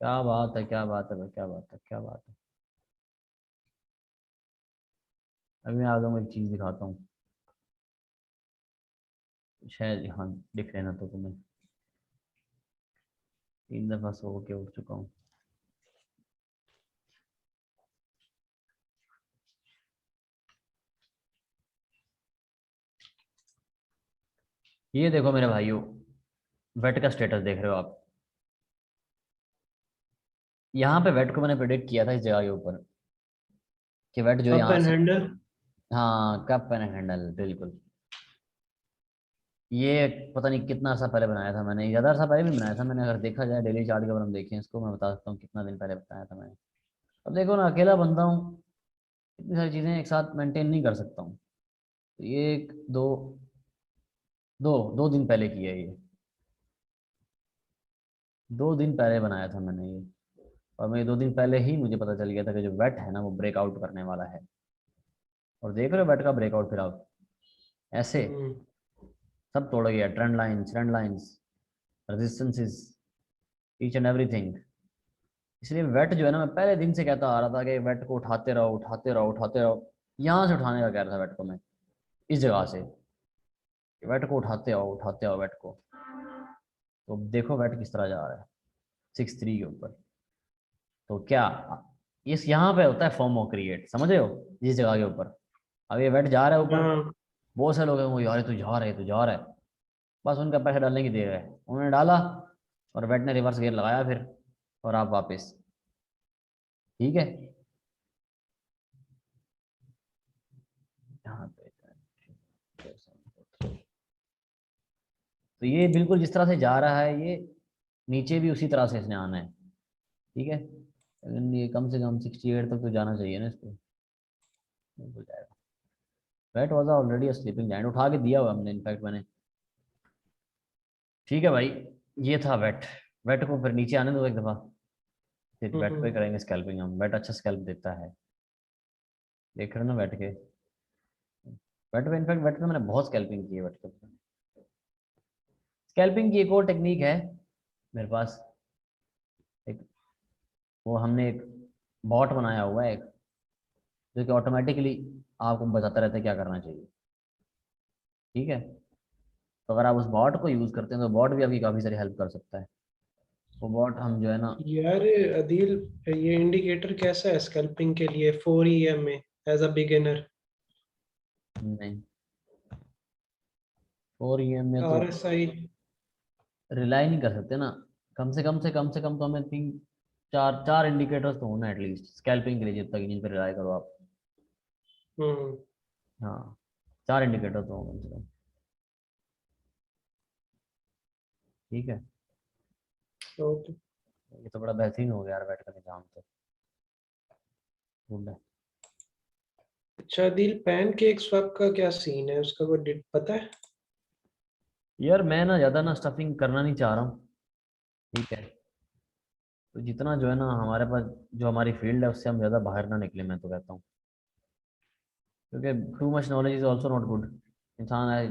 क्या बात है, क्या बात है भाई, क्या बात है, क्या बात है। अभी मैं आ जाऊंगा, एक चीज दिखाता हूँ, शायद हाँ दिख रहे ना तो तुम्हें। 3 दफा सो के उठ चुका हूँ। ये देखो मेरे भाइयों, वेट का स्टेटस देख रहे हो आप। यहाँ पे वेट को मैंने प्रेडिक्ट किया था इस जगह के ऊपर कि वेट जो है अप यहाँ एंड से, हैंडल। हाँ कप एंड हैंडल बिल्कुल। ये पता नहीं कितना अर्सा पहले बनाया था मैंने, ज़्यादा अर्सा पहले भी बनाया था मैंने। अगर देखा जाए डेली चार्ट के अगर हम देखें इसको, मैं बता सकता हूँ कितना दिन पहले बताया था मैंने। अब देखो ना अकेला बंदा हूँ, इतनी सारी चीज़ें एक साथ मेंटेन नहीं कर सकता हूँ। तो ये एक दो दो दो दिन पहले किया है ये, 2 दिन पहले बनाया था मैंने ये। और मैं 2 दिन पहले ही मुझे पता चल गया था कि जो वेट है ना वो ब्रेकआउट करने वाला है। और देख रहे हो वेट का ब्रेकआउट, फिर आप ऐसे हम्म। सब तोड़ गया, trend lines, resistances, each and everything. इसलिए वेट जो है ना, मैं पहले दिन से कहता आ रहा था कि वेट को उठाते रहो उठाते रहो उठाते रहो। यहाँ से उठाने का कह रहा था वेट को मैं, इस जगह से वेट को उठाते आओ वेट को। तो देखो वेट किस तरह जा रहा है 6-3 के ऊपर। तो क्या इस यहाँ पे होता है फोमो क्रिएट, समझ रहे हो, इस जगह के ऊपर। अब ये वेट जा रहा है ऊपर, हाँ। बहुत से लोग हैं वो यार तू जा रहा है तू जा रहा है, बस उनका पैसा डालने की देर है। उन्होंने डाला और वेट ने रिवर्स गियर लगाया फिर, और आप वापस, ठीक है। यहाँ पे तो ये बिल्कुल जिस तरह से जा रहा है ये, नीचे भी उसी तरह से इसने आना है, ठीक है। लेकिन ये कम से कम 68 तक तो जाना चाहिए ना इसको, बिल्कुल जाएगा। Wait was already sleeping giant, उठा के दिया हुआ हमने इनफैक्ट मैंने, ठीक है भाई। ये था वेट। वेट को फिर नीचे आने दो एक दफा, फिर वेट पे हम्म। करेंगे स्कैल्पिंग हम। वेट अच्छा स्कैल्प देता है, देख रहे हो ना वेट के। वेट पे इनफैक्ट वेट पे मैंने बहुत स्कैल्पिंग की है वेट के। स्कैल्पिंग की एक और टेक्निक है मेरे पास, एक वो हमने एक बॉट बनाया हुआ है एक, जो कि ऑटोमेटिकली आपको बताता रहता है क्या करना चाहिए, ठीक है। तो अगर आप उस बॉट को यूज़ करते हैं तो बॉट भी आपकी काफ़ी सारी हेल्प कर सकता है। स्पोबॉट हम जो है ना, यार अदील, ये इंडिकेटर कैसा है स्कैल्पिंग के लिए 4 EM में एज अ बिगिनर? नहीं 4 EM में तो RSI रिलाई नहीं कर सकते ना। कम से कम तो हमें तीन चार चार इंडिकेटर्स तो होना एटलीस्ट स्कैल्पिंग के लिए, जब तक जिन पर रिलाई करो आप। हम्म हाँ 4 इंडिकेटर तो हो कम से कम। ठीक है, ओके। ये तो बड़ा बेहतरीन हो गया यार बैठ का निजाम तो। गुड है। अच्छा अदील, पैनकेक स्वैप का क्या सीन है, उसका कोई डिट पता है? यार मैं ना ज़्यादा ना स्टफिंग करना नहीं चाह रहा हूँ। ठीक है, तो जितना जो है ना हमारे पास, जो हमारी फील्ड है उससे हम ज़्यादा बाहर ना निकले, मैं तो कहता हूँ। क्योंकि too much knowledge is also not good. इंसान है,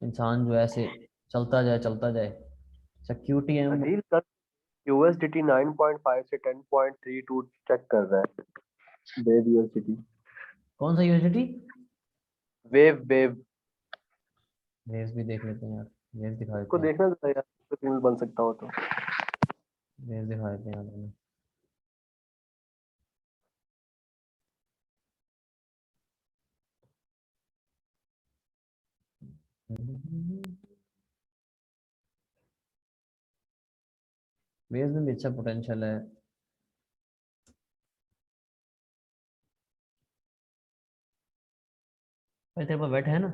इंसान जो है ऐसे चलता जाए। सिक्योरिटी है। अनिल कल यूएसडीटी 9.5 से 10.32 चेक कर रहा है। वेव यूएसडीटी, कौन सा यूनिवर्सिटी? वेव वेव्स भी देख लेते हैं यार, वेव्स दिखा इसको देते हैं। देखना जरा यार, तो सिग्नल बन सकता हो तो। वेव्स दिखा देते हैं यार हमें। वेव्स में भी अच्छा पोटेंशियल है। भाई तेरे पास बैठ है ना?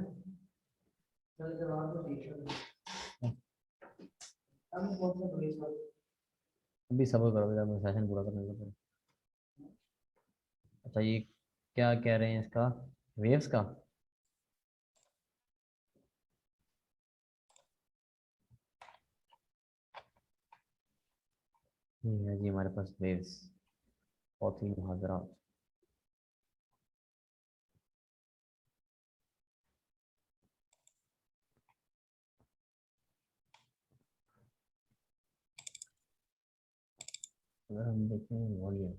अभी सब्र करो जरा, मैं सेशन पूरा करने दो। अच्छा ये क्या कह रहे हैं इसका, वेव्स का? ये है जी हमारे पास वेव्स, बहुत ही मुहाजरा। अगर हम देखें वॉल्यूम,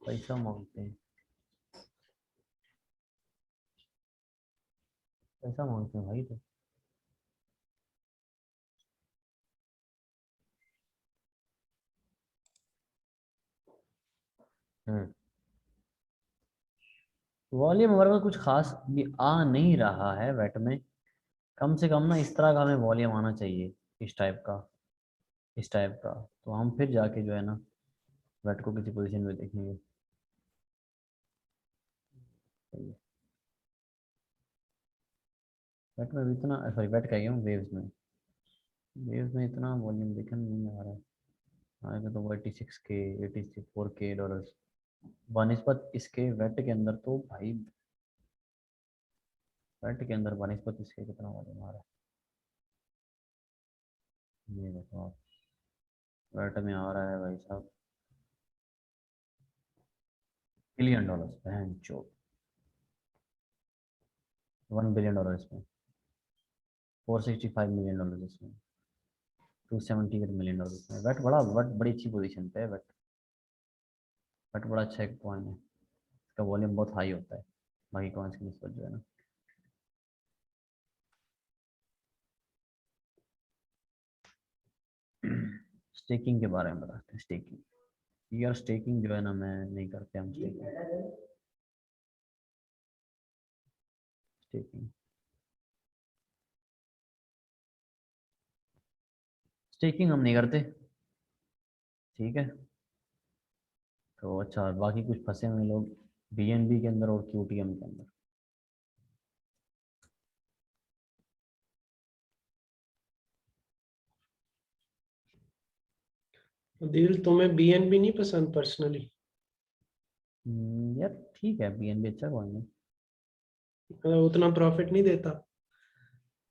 पैसा मांगते हैं, पैसा मांगते हैं भाई तो। हम्म, वॉल्यूम हमारे पास कुछ खास भी आ नहीं रहा है वेट में। कम से कम ना इस तरह का हमें वॉल्यूम आना चाहिए, इस टाइप का, इस टाइप का। तो हम फिर जाके जो है ना वेट को किसी पोजीशन में देखेंगे। वेट में भी इतना, सॉरी वेट कह गया हूँ, वेव्स में। वेव्स में इतना वॉल्यूम देखने नहीं आ रहा है। आएगा तो 86K, 84K डॉलर्स बनिस्पत इसके वेट के अंदर तो भाई। वेट के अंदर बनिस्पत इसके कितना वॉल्यूम आ रहा है, ये देखो आप। वेट में आ रहा है भाई साहब $1 बिलियन, बहन चो, $1 बिलियन इसमें, $465 मिलियन इसमें, $278 मिलियन इसमें। वेट बड़ा, वेट बड़ी अच्छी पोजीशन पे है वेट। वेट बड़ा अच्छा एक पॉइंट है, इसका वॉल्यूम बहुत हाई होता है बाकी कॉइन्स की निस्बत जो है ना। स्टेकिंग के बारे में बताते हैं। स्टेकिंग यार, स्टेकिंग जो है ना मैं नहीं करते हम स्टेकिंग। स्टेकिंग स्टेकिंग हम नहीं करते। ठीक है, तो अच्छा बाकी कुछ फंसे हुए लोग बीएनबी के अंदर और क्यूटीएम के अंदर। अदील, तुम्हें BNB नहीं पसंद पर्सनली? यार ठीक है, बीएनबी अच्छा कॉइन है। उतना प्रॉफिट नहीं देता?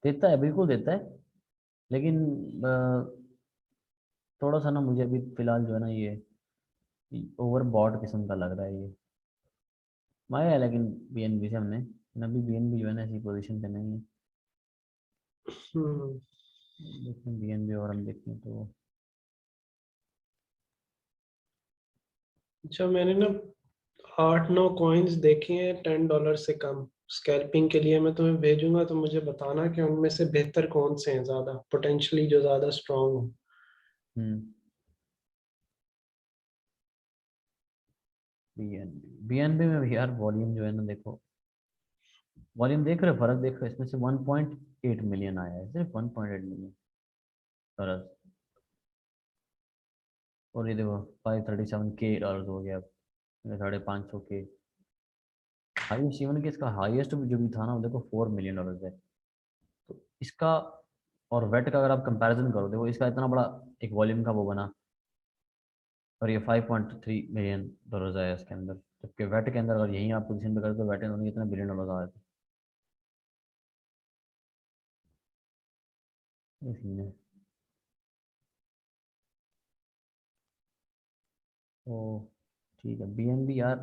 देता है, बिल्कुल देता है, लेकिन थोड़ा सा ना मुझे अभी फिलहाल जो है ना ये ओवर बॉट किस्म का लग रहा है ये। माया है, लेकिन बीएनबी से हमने अभी बीएनबी जो है ना ऐसी पोजीशन पे नहीं है। देखें बीएनबी और हम देखें तो अच्छा, मैंने ना 8-9 कॉइन्स देखे हैं $10 से कम स्कैल्पिंग के लिए। मैं तुम्हें भेजूंगा तो मुझे बताना कि उनमें से बेहतर कौन से हैं, ज्यादा पोटेंशियली जो ज्यादा स्ट्रांग हो। बीएनबी में भी यार वॉल्यूम जो है ना, देखो वॉल्यूम देख रहे हो, फर्क देख रहे हो, इसमें से 1.8 मिलियन आया है, सिर्फ 1.8 मिलियन फर्क। और ये देखो 537 के डॉलर हो गया अब, 550 के। हाईएस्ट इवन कि इसका हाईएस्ट जो भी था ना वो देखो $4 मिलियन है। तो इसका और वेट का अगर आप कंपैरिजन करो, देखो इसका इतना बड़ा एक वॉल्यूम का वो बना, और ये $5.3 मिलियन आया इसके अंदर, जबकि वेट के अंदर अगर यही आप पोजीशन पे करते तो वेट के अंदर कितना $1 बिलियन आया था। ये सीन है। तो ठीक है, बीएनबी यार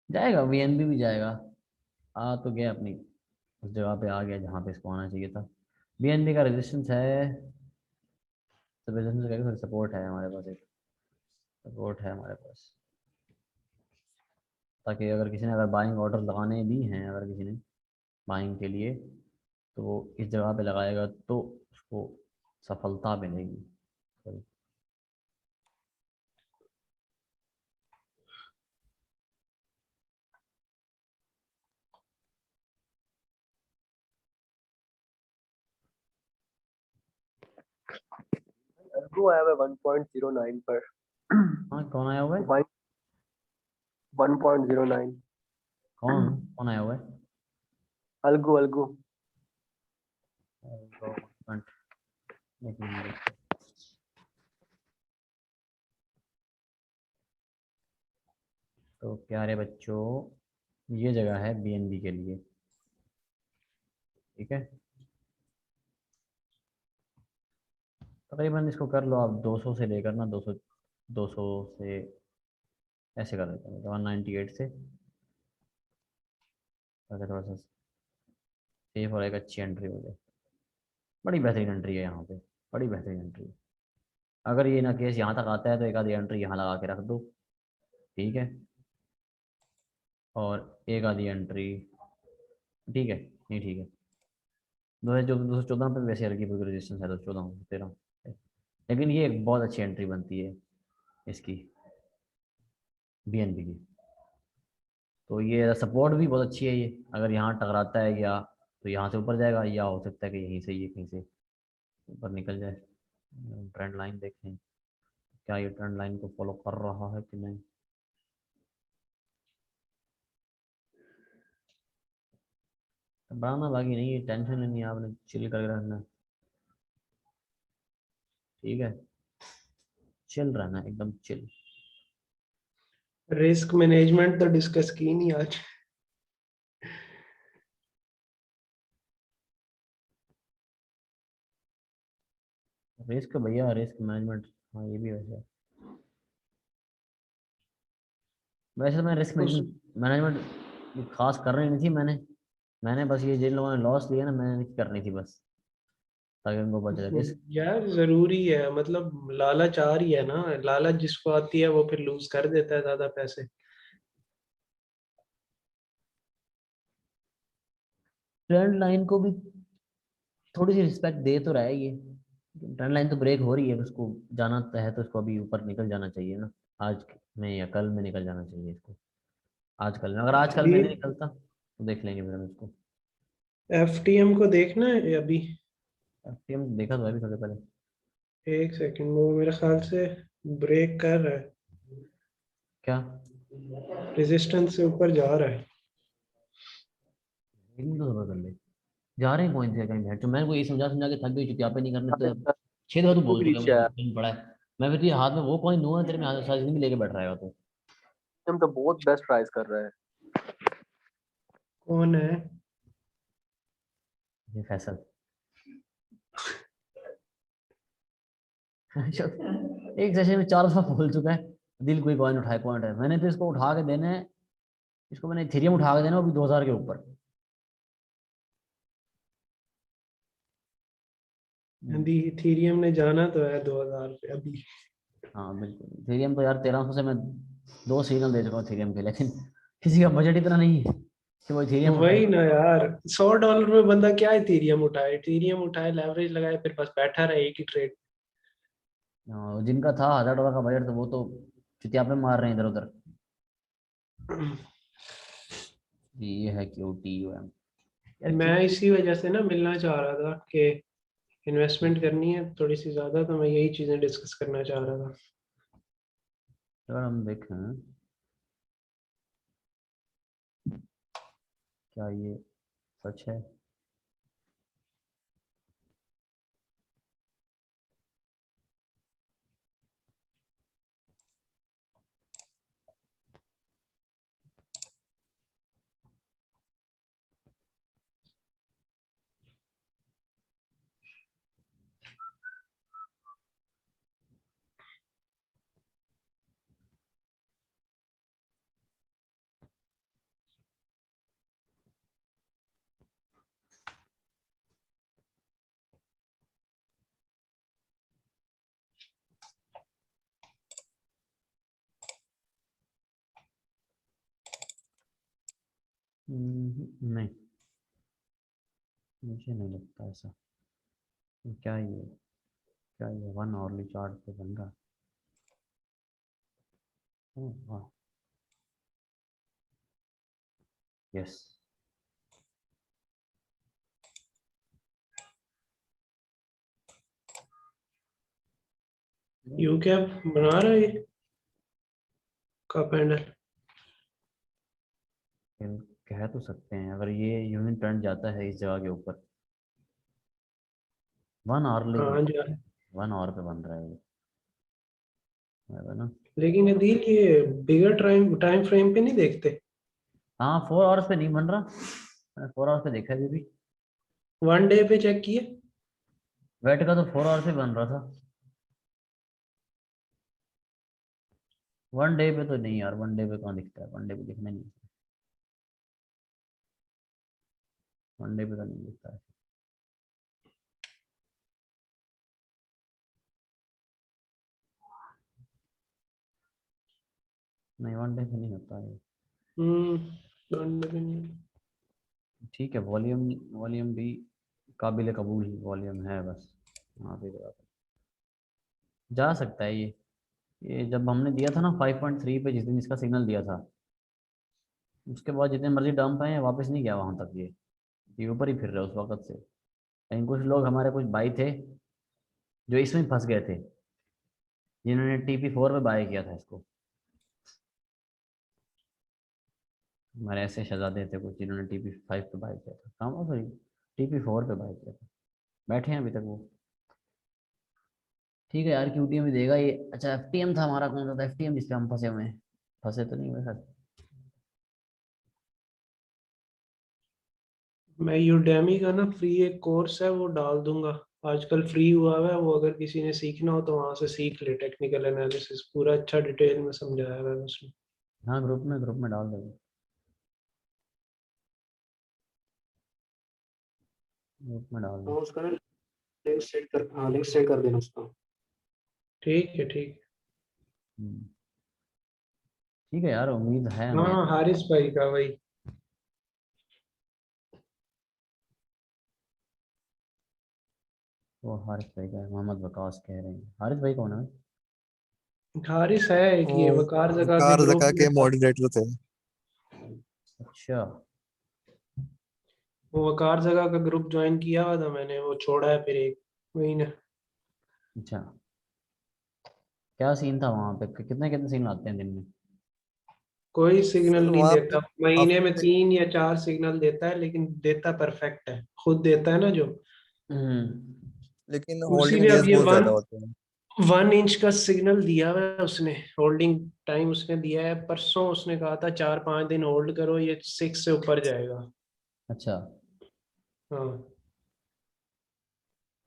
जाएगा, बीएनबी भी जाएगा, आ तो गया अपनी उस जगह पे, आ गया जहाँ पे इसको आना चाहिए था। बीएनबी का रेजिस्टेंस है, तो रेजिस्टेंस का सपोर्ट है हमारे पास, एक सपोर्ट है हमारे पास, ताकि अगर किसी ने अगर बाइंग ऑर्डर लगाने भी हैं, अगर किसी ने बाइंग के लिए, तो वो इस जगह पे लगाएगा तो उसको सफलता मिलेगी। अलगू आया हुआ है 1.09 पर। हाँ कौन आया हुआ है? भाई 1.09 कौन कौन आया हुआ है? अलगू अलगू। एक मिनट, तो प्यारे बच्चों ये जगह है बीएनबी के लिए, ठीक है। तकरीबन इसको कर लो आप 200 से लेकर ना 200 से ऐसे कर देते हैं 198 से, ताकि थोड़ा सा सेफ और एक अच्छी एंट्री हो जाए। बड़ी बेहतरीन एंट्री है यहाँ पे, बड़ी बेहतरीन एंट्री है। अगर ये ना केस यहाँ तक आता है तो एक आधी एंट्री यहाँ लगा के रख दो, ठीक है, और एक आधी एंट्री, ठीक है, नहीं ठीक है। 214 पे वैसे हल्की फुल्की रेजिस्टेंस है, 214 13, लेकिन ये एक बहुत अच्छी एंट्री बनती है इसकी बीएनबी की। तो ये सपोर्ट भी बहुत अच्छी है, ये अगर यहाँ टकराता है या तो यहाँ से ऊपर जाएगा, या हो सकता है कि यहीं से ये कहीं से ऊपर निकल जाए। ट्रेंड लाइन देखें, क्या ये ट्रेंड लाइन को फॉलो कर रहा है कि नहीं। बढ़ाना बाकी नहीं है, टेंशन नहीं है, आपने चिल करके रखना, ठीक है, चिल रहना एकदम चिल। रिस्क मैनेजमेंट तो डिस्कस की नहीं आज। रिस्क भैया, रिस्क मैनेजमेंट, हाँ ये भी वैसे वैसे तो मैं रिस्क उस मैनेजमेंट खास कर रही नहीं थी, मैंने बस ये जिन लोगों ने लॉस लिया ना, मैंने करनी थी बस, ताकि उनको बच जाए रिस्क। यार जरूरी है, मतलब लालच आ रही है ना, लालच जिसको आती है वो फिर लूज कर देता है ज्यादा पैसे। ट्रेंड लाइन को भी थोड़ी सी रिस्पेक्ट दे तो रहा है ये, ट्रेंड लाइन तो ब्रेक हो रही है, उसको जाना तो है, तो उसको अभी ऊपर निकल जाना चाहिए ना, आज में या कल में निकल जाना चाहिए इसको, आज कल में, अगर आज कल में नहीं निकलता तो देख लेंगे फिर हम इसको। एफटीएम को देखना है अभी। एफटीएम देखा तो अभी थोड़े पहले। एक सेकंड, वो मेरे ख्याल से ब्रेक कर रहा है, क्या? रेजिस्टेंस से ऊपर जा रहा है। एक तो कर ले, जा रहे हैं पॉइंट से कहीं बैठ, तो मैं को ये समझा समझा के थक गई, चुतिया पे नहीं करने तो 6 दफा तो बोल चुका नीचे मैं, आया। दिन पड़ा है। मैं फिर तेरे हाथ में वो कॉइन दूंगा, तेरे में हाथ सारी जिंदगी लेके बैठ रहा है तो। हम तो बहुत बेस्ट प्राइस कर रहा है। कौन है? ये फैसल एक सेशन में 4 दफा बोल चुका है, दिल कोई कॉइन उठाए, कॉइन उठाए, मैंने फिर इसको उठा के देना है, इसको मैंने इथेरियम उठा के देना, वो भी 2000 के ऊपर। अभी इथेरियम ने जाना तो है 2000 पे अभी। हाँ बिल्कुल, इथेरियम तो यार 1300 से मैं 2 सिग्नल दे चुका हूँ इथेरियम के, लेकिन किसी का बजट इतना नहीं है कि वो इथेरियम उठाए। वही ना यार, $100 में बंदा क्या इथेरियम उठाए, इथेरियम उठाए, लेवरेज लगाए, फिर बस बैठा रहे एक ही ट्रेड। जिनका था $1000 का बजट, तो वो तो चितिया पे मार रहे हैं इधर उधर। ये है QTUM यार, मैं इसी वजह से ना मिलना चाह रहा था कि इन्वेस्टमेंट करनी है थोड़ी सी ज्यादा, तो मैं यही चीजें डिस्कस करना चाह रहा था। अगर हम देखें क्या ये सच है? नहीं, मुझे नहीं लगता ऐसा। क्या ये 1 आवरली चार्ट पे बन रहा है? वाह, यस। यू कैप बना रहा है कप हैंडल। कह तो सकते हैं, अगर ये यूं ट्रेंड जाता है इस जगह के ऊपर, 1 आवरली, हाँ जो, 1 आवर पे बन रहा है ये, है ना? लेकिन अदील ये बिगर टाइम टाइम फ्रेम पे नहीं देखते? हाँ 4 आवर्स पे नहीं बन रहा, मैंने 4 आवर्स पे देखा है भी। 1 डे पे चेक किए? वेट का तो 4 आवर्स पे बन रहा था, 1 डे पे तो नहीं यार, 1 डे पे कहाँ दिखता है, 1 डे पे दिखना नहीं, 1 डे पे तो नहीं दिखता है। नहीं 1 डे पे नहीं होता है। 1 डे पे नहीं। ठीक है, वॉल्यूम, वॉल्यूम भी काबिल कबूल वॉल्यूम है, बस वहाँ पे जा सकता है ये जब हमने दिया था ना 5.3 पे, जिस दिन इसका सिग्नल दिया था, उसके बाद जितने मर्जी डंप आए वापस नहीं गया वहां तक, ये ऊपर ही फिर रहे उस वक्त से। लेकिन कुछ लोग हमारे, कुछ भाई थे जो इसमें फंस गए थे, जिन्होंने TP4 पे बाय किया था इसको। हमारे ऐसे शहजादे थे कुछ, जिन्होंने TP5 पे बाय किया था, काम सॉरी TP4 पे बाय किया था, बैठे हैं अभी तक वो। ठीक है यार, QTM भी देगा ये। अच्छा FTM था हमारा, कौन सा था FTM जिसपे हम फंसे हुए हैं? फंसे तो नहीं हुए सर। मैं यूडेमी का ना फ्री एक कोर्स है वो डाल दूंगा, आजकल फ्री हुआ हुआ है वो, अगर किसी ने सीखना हो तो वहां से सीख ले। टेक्निकल एनालिसिस पूरा अच्छा डिटेल में समझाया हुआ है उसमें। हाँ ग्रुप में डाल देंगे, ग्रुप में डाल तो देंगे। उसका लिंक शेयर कर देना उसका। ठीक है ठीक हम्म, ठीक है यार, उम्मीद है है। हमें। हाँ हारिस भाई का वही। वो हारिस भाई का है, मोहम्मद वकास कह रहे हैं, हारिस भाई कौन है? हारिस है एक, वो ये वकार जगह के कार ग्रुप जका में के था। मॉडरेटर थे। अच्छा। वो वकार जगह का ग्रुप ज्वाइन किया हुआ था मैंने, वो छोड़ा है फिर एक वही ना। अच्छा, क्या सीन था वहां पे, कितने कितने सीन आते हैं दिन में? कोई सिग्नल सर नहीं वहां पे देता, महीने में हफ्ते 3 या 4 सिग्नल देता है, लेकिन देता परफेक्ट है, खुद देता है ना जो। हम्म। लेकिन उसी होल्डिंग ने अब डेज ये बहुत वन ज्यादा होते हैं। 1 इंच का सिग्नल दिया हुआ है उसने, होल्डिंग टाइम उसने दिया है परसों, उसने कहा था 4-5 दिन होल्ड करो, ये 6 से ऊपर जाएगा। अच्छा हाँ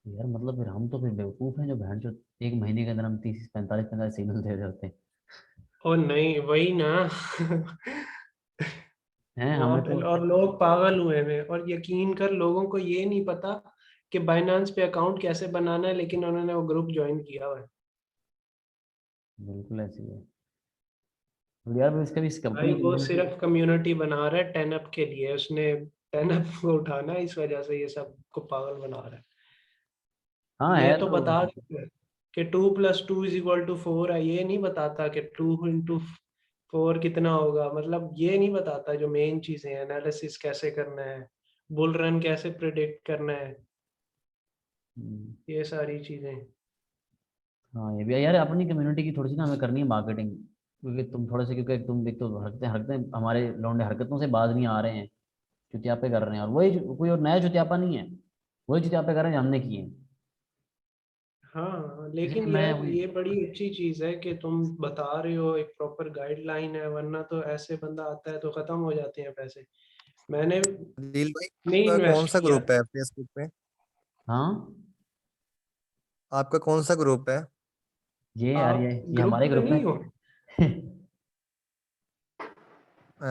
यार, मतलब फिर हम तो फिर बेवकूफ हैं जो बहन जो 1 महीने के अंदर हम 30 45 45 सिग्नल दे रहे होते हैं। और नहीं वही ना हैं वहां हमें पे तो। और लोग पागल हुए हैं, और यकीन कर लोगों को ये नहीं पता कि बाइनांस पे अकाउंट कैसे बनाना है, लेकिन उन्होंने वो ग्रुप ज्वाइन किया हुआ है। बिल्कुल ऐसी है। तो यार वो इसका भी इस भाई कंपनी वो कम्युनिटी। सिर्फ कम्युनिटी बना रहा है 10 अप के लिए, उसने 10 अप को उठाना है, इस वजह से ये सब को पागल बना रहा है। हाँ ये है तो तो। बता देता है कि 2 + 2 = 4 है, ये नहीं बताता कि 2 × 4 कितना होगा, मतलब ये नहीं बताता जो मेन चीजें हैं, एनालिसिस कैसे करना है, बुल रन कैसे प्रिडिक्ट करना है, हम्म, ये सारी चीजें। हाँ ये भी है यार, अपनी कम्युनिटी की थोड़ी सी ना हमें करनी है मार्केटिंग, क्योंकि तुम थोड़े से, क्योंकि तुम एक तो हरकतें हरकतें हमारे लौंडे हरकतों से बाज नहीं आ रहे हैं, चुतियापे कर रहे हैं, और वही कोई और नया चुतियापा नहीं है, वही चुतियापे कर रहे हैं जो हमने किए हैं। हाँ इसलिए लेकिन मैं यार वही। ये बड़ी अच्छी चीज है कि तुम बता रहे हो, एक प्रॉपर गाइडलाइन है, वरना तो ऐसे बंदा आता है तो खत्म हो जाते हैं पैसे। मैंने दिल भाई, नहीं आपका कौन इन्वेस्ट सा किया। ग्रुप है फेसबुक पे? हाँ आपका कौन सा ग्रुप है? ये यार, आप ये ग्रुप हमारे पे ग्रुप में। नहीं हो?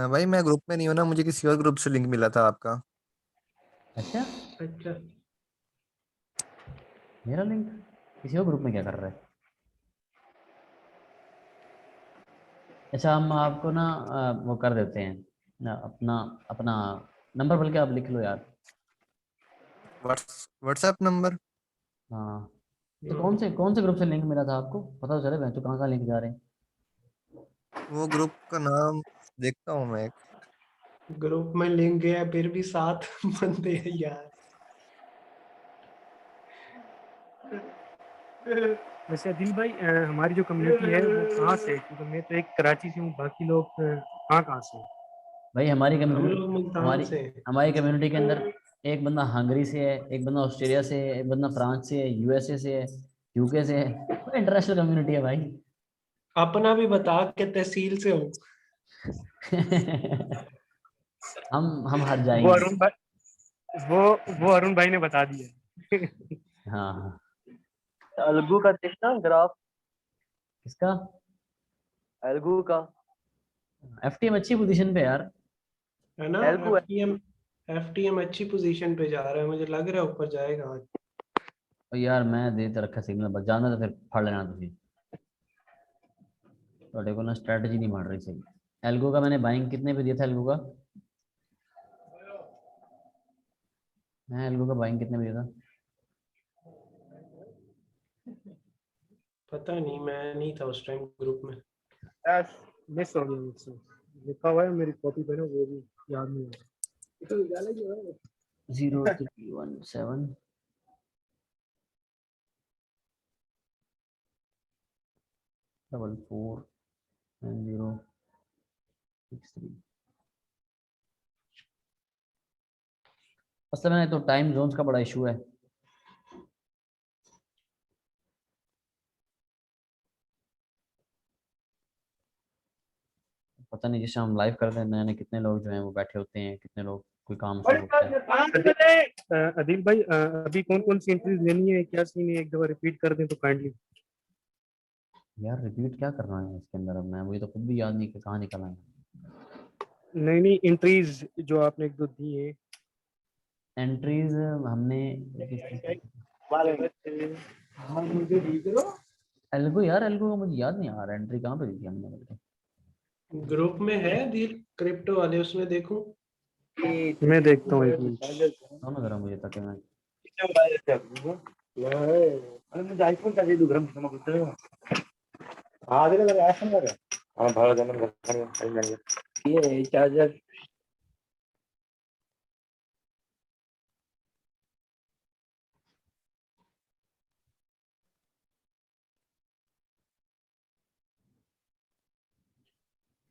भाई मैं ग्रुप में नहीं हूं ना, मुझे किसी और ग्रुप से लिंक मिला था आपका। अच्छा, अच्छा। मेरा लिंक किसी और ग्रुप में क्या कर रहा है? अच्छा, हम आपको ना वो कर देते हैं ना, अपना अपना नंबर, बल्कि आप लिख लो यार। WhatsApp number? हाँ, तो हम्म। कौन से ग्रुप से लिंक मिला था आपको, पता तो चले मैं तो कहाँ कहाँ लिंक जा रहे हैं। वो ग्रुप का नाम देखता हूँ मैं। ग्रुप में लिंक गया फिर भी 7 बंदे हैं यार। वैसे आदिल भाई हमारी जो कम्युनिटी है वो कहाँ से है? क्योंकि मैं तो एक कराची से हूँ, बाकी लोग कहाँ कहाँ से हैं? भाई हमारी हम कम्युनिटी, लोग मुल्तान हमारी से हैं। हमारी कम्युनिटी के अंदर एक बंदा हंगरी से है, एक बंदा ऑस्ट्रेलिया से है, एक बंदा फ्रांस से है, यूएसए से है, यूके से है। इंटरनेशनल कम्युनिटी है भाई। अपना भी बता के तहसील से हो। हम हट वो जाएंगे। अरुण भाई वो वो अरुण भाई ने बता दिया। हाँ हाँ। अलगू का देखना ग्राफ, किसका? अलगू का। एफटीएम अच्छी पोजीशन पे यार। है ना? एल्गू है। एफटीएम अच्छी पोजीशन पे जा रहा है, मुझे लग रहा है ऊपर जाएगा आज। और यार मैं दे तो रखा सिग्नल, बस जाना तो फिर फड़ लेना तुझे। तो को ना स्ट्रेटजी नहीं मार रही सही। एल्गो का मैंने बाइंग कितने पे दिया था एल्गो का? मैं एल्गो का बाइंग कितने पे दिया था? पता नहीं, मैं नहीं था उस टाइम ग्रुप में। यस, मिस हो गया मुझसे। लिखा हुआ है मेरी कॉपी पे ना, वो भी याद नहीं आ रहा। 0317 449063। असल में तो टाइम जोन्स का बड़ा इशू है। पता नहीं जिस हम लाइव करते हैं नए नए कितने लोग जो हैं वो बैठे होते हैं, कितने लोग कोई काम शुरू होता है। आदिल भाई अभी कौन कौन सी एंट्रीज लेनी है, क्या सीन है, एक दफा रिपीट कर दें तो काइंडली। यार रिपीट क्या करना है इसके अंदर, अब मैं मुझे तो खुद भी याद नहीं कि कहाँ निकल आए। नहीं नहीं, एंट्रीज जो आपने एक दो दी है। एंट्रीज हमने एल्गो, यार एल्गो का मुझे याद नहीं आ रहा एंट्री कहाँ पे दी थी हमने बल्कि। ग्रुप में है डील क्रिप्टो वाले, उसमें देखूं। मैं देखता हूँ एक मिनट। दोनों जरा मुझे तक मैं।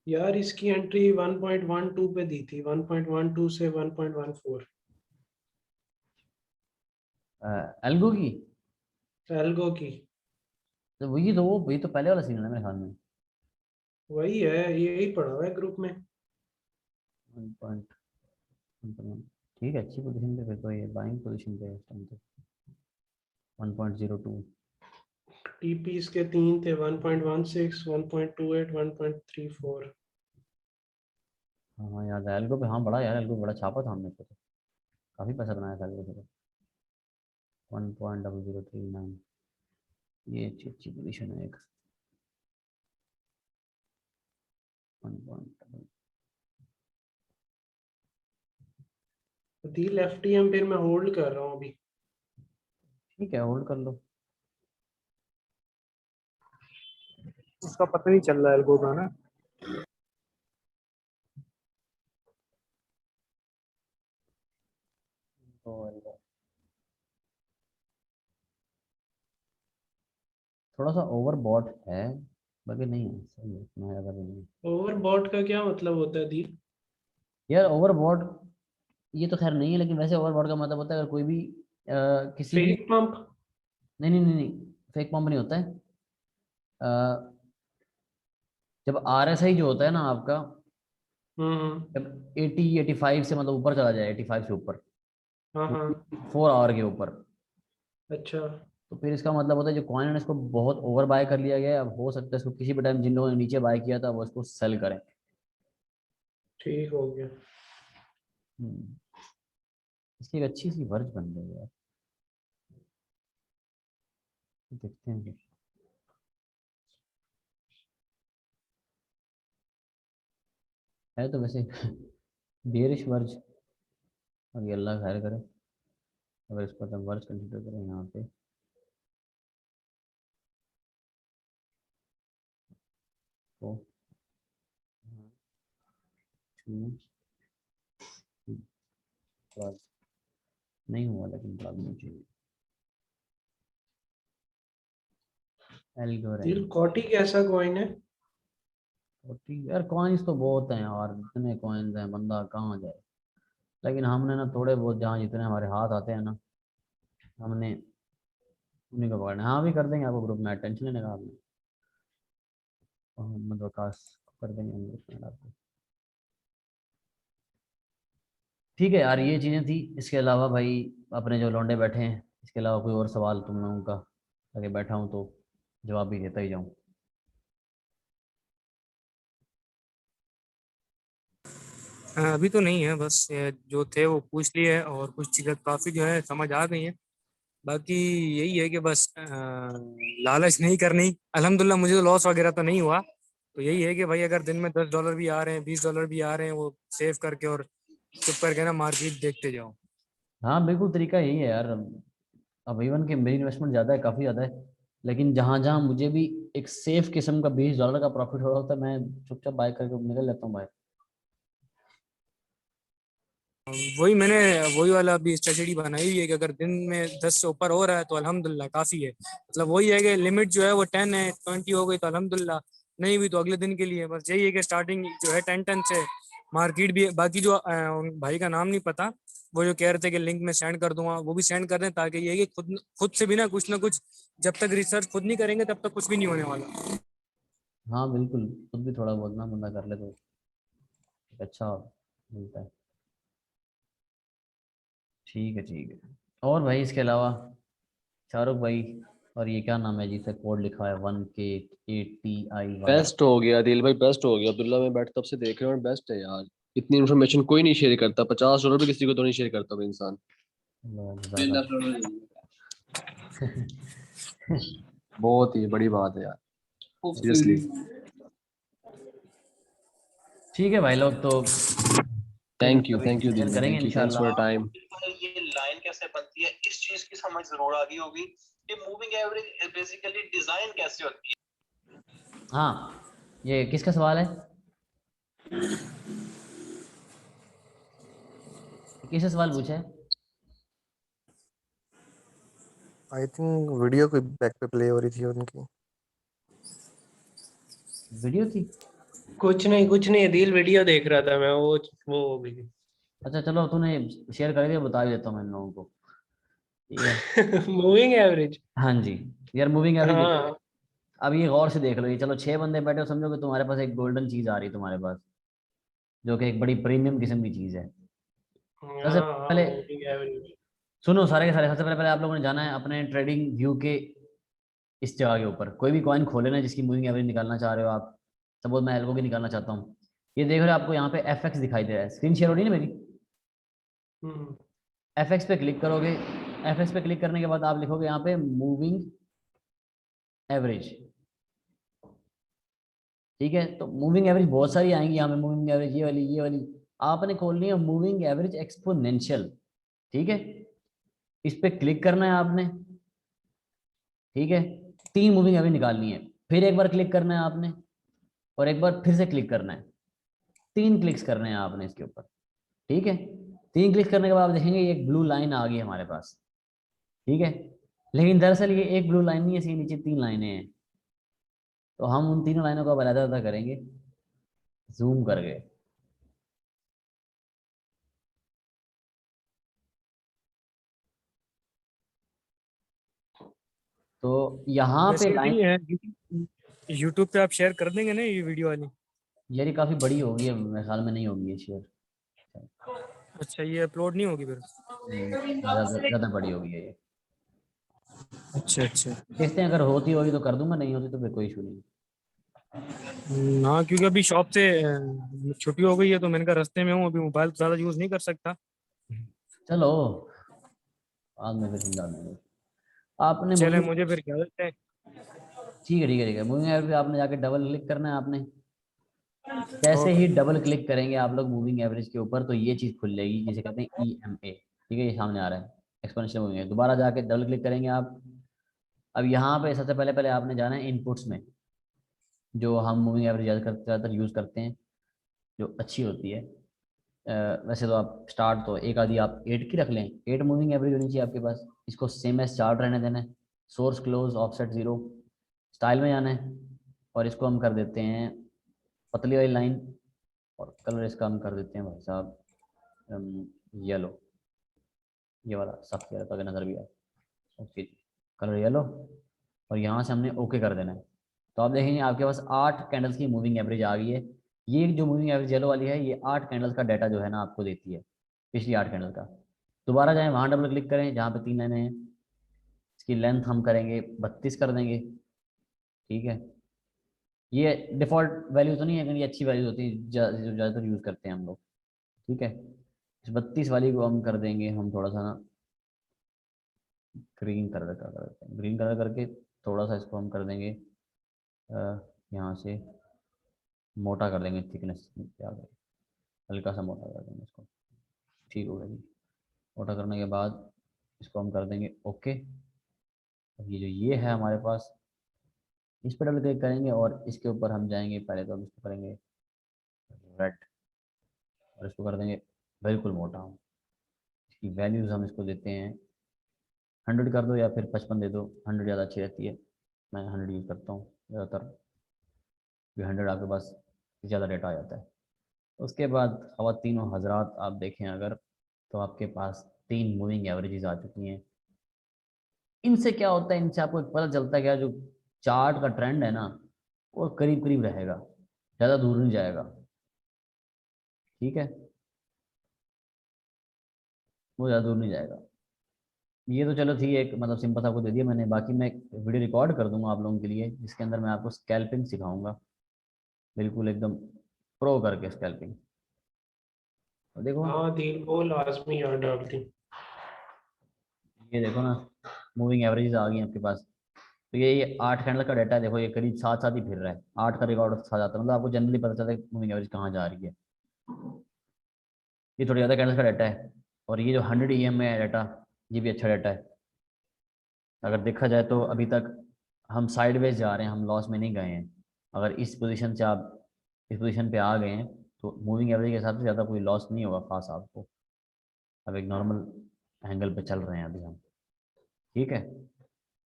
यार इसकी एंट्री 1.12 पे दी थी, 1.12 से 1.14। एल्गो की एल्गो की तो वही तो पहले वाला सीन है ना मेरे ख्याल में। वही है, यही पढ़ा हुआ है ग्रुप में। 1.1, ठीक है, अच्छी पोजीशन पे फिर तो, ये बाइंग पोजीशन पे है इस टाइम तो। 1.02। टीपी इसके 3 थे, 1.16, 1.28, 1.34। हाँ याद है एल्गो पे, हाँ बड़ा यार, एल्गो बड़ा छापा था हमने तो, काफी पैसा बनाया था एल्गो पे। 1.0039, ये अच्छी अच्छी पोजीशन है एक। 1. दिल एफटीएम फिर मैं होल्ड कर रहा हूँ अभी। ठीक है, होल्ड कर लो। उसका पता नहीं चल रहा है एल्गो का ना। तो थोड़ा सा ओवरबॉट है, बाकी नहीं है, सही है, मैं ज़्यादा भी नहीं। ओवरबॉट का क्या मतलब होता है दिल? यार ओवरबॉट ये तो खैर नहीं है, लेकिन वैसे ओवरबॉट का मतलब होता है अगर कोई भी किसी भी, फेक पंप? नहीं नहीं नहीं नहीं, फेक पंप नहीं होता है। अ, जब RSI जो होता है ना आपका, हम्म। जब 80 85 से मतलब ऊपर चला जाए, 85 से ऊपर, हाँ हाँ। 4 आवर के ऊपर, अच्छा। तो फिर इसका मतलब होता है जो कॉइन है इसको बहुत ओवर बाय कर लिया गया है। अब हो सकता है इसको किसी भी टाइम जिन लोगों ने नीचे बाय किया था वो इसको सेल करें। ठीक हो गया। हम्म, इसकी एक अच्छी सी वर्ज बन गई है यार, देखते हैं। है तो वैसे बेरिश वर्ज, और ये अल्लाह खैर करे। अगर इसको हम वर्ज कंसिडर करें यहाँ पे, तो वर्ज नहीं हुआ, लेकिन प्रॉब्लम चाहिए दिल एल्गोरिथम। कॉटी कैसा कॉइन है? यार कॉइन्स तो बहुत हैं यार, इतने कॉइन्स हैं बंदा कहाँ जाए। लेकिन हमने ना थोड़े बहुत जहाँ जितने हमारे हाथ आते हैं ना, हमने उन्हीं को पकड़ना है। हाँ भी कर देंगे आपको ग्रुप में, टेंशन नहीं लगा आपने, मोहम्मद वकास को कर देंगे हम ग्रुप में आपको। ठीक है यार, ये चीज़ें थी। इसके अलावा भाई अपने जो लौंडे बैठे हैं, इसके अलावा कोई और सवाल तुम लोगों का? आगे बैठा हूँ तो जवाब भी देता ही जाऊँ। अभी तो नहीं है, बस ये जो थे वो पूछ लिए और कुछ चीज़ें काफ़ी जो है समझ आ गई हैं। बाकी यही है कि बस लालच नहीं करनी। अल्हम्दुलिल्लाह मुझे तो लॉस वगैरह तो नहीं हुआ। तो यही है कि भाई अगर दिन में $10 भी आ रहे हैं, $20 भी आ रहे हैं, वो सेव करके और चुप करके ना मार्केट देखते जाओ। हाँ बिल्कुल, तरीका यही है यार। अब इवन कि मेरी इन्वेस्टमेंट ज़्यादा है, काफ़ी ज़्यादा है, लेकिन जहाँ जहाँ मुझे भी एक सेफ किस्म का $20 का प्रॉफिट हो रहा होता है, मैं चुपचाप बाय करके निकल लेता हूँ भाई। वही मैंने वही वाला अभी स्ट्रेटेजी बनाई हुई है कि अगर दिन में 10 से ऊपर हो रहा है तो अल्हम्दुलिल्लाह काफ़ी है। मतलब वही है कि लिमिट जो है वो 10 है, 20 हो गई तो अल्हम्दुलिल्लाह, नहीं भी तो अगले दिन के लिए। बस यही है कि स्टार्टिंग जो है 10 से मार्केट भी। बाकी जो उन भाई का नाम नहीं पता, वो जो कह रहे थे कि लिंक में सेंड कर दूंगा, वो भी सेंड कर दें, ताकि ये है कि खुद खुद से भी ना कुछ जब तक रिसर्च खुद नहीं करेंगे तब तक कुछ भी नहीं होने वाला। हाँ बिल्कुल, खुद भी थोड़ा बहुत ना बंदा कर ले तो एक अच्छा मिलता है। ठीक है ठीक है। और भाई इसके अलावा शाहरुख भाई, और ये क्या नाम है जिसका कोड लिखा है 1K80IY? बेस्ट हो गया दिल भाई, बेस्ट हो गया अब्दुल्ला। मैं बैठ तब से देख रहा हूँ, बेस्ट है यार। इतनी इन्फॉर्मेशन कोई नहीं शेयर करता, $50 भी किसी को तो नहीं शेयर करता वो इंसान। बहुत ही बड़ी बात है यार, सीरियसली। ठीक है भाई लोग, तो फिर थैंक यू कभी दिल डिस्कशन भाई, करेंगे thank you, thanks for your इंशाल्लाह। टाइम। ये लाइन कैसे बनती है इस चीज की समझ जरूर आ गई होगी कि मूविंग एवरेज बेसिकली डिजाइन कैसे होती हाँ, ये किसका सवाल है? किसने सवाल पूछा है? आई थिंक वीडियो कोई बैक पे प्ले हो रही थी उनकी। वीडियो थी? कुछ नहीं दिल वीडियो देख रहा था मैं, वो हो गई। अच्छा चलो, तूने शेयर कर दिया, बता भी देता हूँ मैं इन लोगों को। ठीक है। Moving average. हाँ जी। यार मूविंग एवरेज देखो, हाँ अब ये गौर से देख लो, ये चलो 6 बंदे बैठे हो, समझो कि तुम्हारे पास एक गोल्डन चीज आ रही है तुम्हारे पास, जो कि एक बड़ी प्रीमियम किस्म की चीज है। सबसे हाँ हाँ, पहले मूविंग एवरेज। सुनो सारे के सारे, सबसे पहले पहले आप लोगों ने जाना है अपने ट्रेडिंग व्यू के इस जगह के ऊपर कोई भी कॉइन खोले ना जिसकी मूविंग एवरेज निकालना चाह रहे हो आप, सपोज मैं एल्गो की निकालना चाहता हूँ, ये देख रहे हो आपको यहाँ पे FX दिखाई दे रहा है, स्क्रीन शेयर हो रही है ना मेरी। हम्म, FX पे क्लिक करोगे, FX पे क्लिक करने के बाद आप लिखोगे यहाँ पे मूविंग एवरेज, ठीक है। तो मूविंग एवरेज बहुत सारी आएंगी यहाँ पे, मूविंग एवरेज ये वाली आपने खोलनी है मूविंग एवरेज एक्सपोनेंशियल, ठीक है। इस पे क्लिक करना है आपने, ठीक है। 3 मूविंग एवरेज निकालनी है, फिर एक बार क्लिक करना है आपने, और एक बार फिर से क्लिक करना है, 3 क्लिक्स करने हैं आपने इसके ऊपर, ठीक है। 3 क्लिक करने के बाद आप देखेंगे एक ब्लू लाइन आ गई हमारे पास, ठीक है। लेकिन दरअसल ये एक ब्लू लाइन नहीं है, इसके नीचे 3 लाइनें हैं। तो हम उन 3 लाइनों को अब अलग-अलग करेंगे जूम करके। तो यहाँ पे वैसे लाइन, भी यूट्यूब पे आप शेयर कर देंगे ना ये वीडियो वाली? यार ये काफी बड़ी होगी है, मेरे ख्याल में नहीं होगी ये शेयर, अच्छा, ये अपलोड नहीं होगी फिर? ज्यादा बड़ी होगी है ये। अच्छा अच्छा। देखते हैं, अगर होती होगी तो कर दूंगा, नहीं होती तो फिर कोई इशू नहीं। हाँ, क्योंकि अभी शॉप से छुट्टी हो गई है तो मैंने कहा रास्ते में हूँ, अभी मोबाइल ज़्यादा यूज़ नहीं कर सकता। चलो बाद में फिर समझा देंगे। आपने चले, मूविंग, मुझे फिर इजाज़त है। ठीक है ठीक है ठीक है, मूविंग एवरेज पे आपने जाके डबल क्लिक करना है आपने। जैसे ओके। ही डबल क्लिक करेंगे आप लोग मूविंग एवरेज के ऊपर, तो ये चीज खुल जाएगी जिसे कहते हैं EMA, ठीक है। ये सामने आ रहा है एक्सपोनेंशियल मूविंग एवरेज। दोबारा जाके डबल क्लिक करेंगे आप। अब यहाँ पे सबसे पहले पहले आपने जाना है इनपुट्स में, जो हम मूविंग एवरेज ज़्यादातर यूज़ करते हैं, जो अच्छी होती है। वैसे तो आप स्टार्ट तो एक आधी आप 8 की रख लें, 8 मूविंग एवरेज होनी चाहिए आपके पास। इसको सेम एज चार्ट रहने देना है, सोर्स क्लोज ऑफसेट 0, स्टाइल में जाना है, और इसको हम कर देते हैं पतली वाली लाइन, और कलर इसका हम कर देते हैं भाई साहब येलो, ये वाला सख्त येलो ताकि नज़र भी आए, ओके कलर येलो। और यहाँ से हमने ओके कर देना है। तो आप देखेंगे आपके पास 8 कैंडल्स की मूविंग एवरेज आ गई है। ये जो मूविंग एवरेज येलो वाली है, ये 8 कैंडल्स का डाटा जो है ना आपको देती है, पिछली 8 कैंडल का। दोबारा जाएं, वहाँ डबल क्लिक करें जहाँ पे 3 लाइनें हैं, इसकी लेंथ हम करेंगे 32 कर देंगे, ठीक है। ये डिफ़ॉल्ट वैल्यू तो नहीं है, लेकिन ये अच्छी वैल्यूज होती है जो ज़्यादातर यूज़ करते हैं हम लोग, ठीक है। इस 32 वाली को हम कर देंगे हम थोड़ा सा ना ग्रीन कलर का कर देते हैं, ग्रीन कलर करके थोड़ा सा इसको हम कर देंगे यहाँ से मोटा कर देंगे, थिकनेस क्या करें, हल्का सा मोटा कर देंगे इसको, ठीक हो गया जी। मोटा करने के बाद इसको हम कर देंगे ओके। अब ये जो ये है हमारे पास, इस पर डबल क्लिक करेंगे और इसके ऊपर हम जाएंगे, पहले तो हम इसको करेंगे रेड, और इसको कर देंगे बिल्कुल मोटा। हम इसकी वैल्यूज़ हम इसको देते हैं 100 कर दो या फिर 55 दे दो, 100 ज़्यादा अच्छी रहती है, मैं 100 यूज़ करता हूँ ज़्यादातर, 100 आपके पास ज़्यादा डेटा आ जाता है। उसके बाद ख़वातीन व हज़रात आप देखें अगर, तो आपके पास 3 मूविंग एवरेजेस आ चुकी हैं। इनसे क्या होता है, इनसे आपको पता चलता है क्या, जो चार्ट का ट्रेंड है ना वो करीब करीब रहेगा, ज़्यादा दूर नहीं जाएगा, ठीक है, वो ज़्यादा दूर नहीं जाएगा। ये तो चलो ठीक है, एक मतलब सिंपल आपको दे दिया मैंने। बाकी मैं वीडियो रिकॉर्ड कर दूंगा आप लोगों के लिए, जिसके अंदर मैं आपको स्कैल्पिंग सिखाऊंगा, बिल्कुल एकदम प्रो करके स्कैल्पिंग। तो देखो हाँ दिल वो लाजमी याद डाल दी। ये देखो ना, मूविंग एवरेजेस आ गई आपके पास। तो ये 8 कैंडल का डाटा है, देखो ये करीब साथ साथ ही फिर रहा है, 8 का रिकॉर्ड साथ जाता है, मतलब आपको जनरली पता चलता है मूविंग एवरेज कहाँ जा रही है। ये थोड़ी ज़्यादा कैंडल्स का डाटा है, और ये जो 100 EM में है डाटा, ये भी अच्छा डाटा है। अगर देखा जाए तो अभी तक हम साइडवेज जा रहे हैं, हम लॉस में नहीं गए हैं। अगर इस पोजीशन से आप इस पोजीशन पे आ गए हैं तो मूविंग एवरेज के हिसाब से ज़्यादा कोई लॉस नहीं होगा खास आपको। अब एक नॉर्मल एंगल पे चल रहे हैं अभी हम, ठीक है।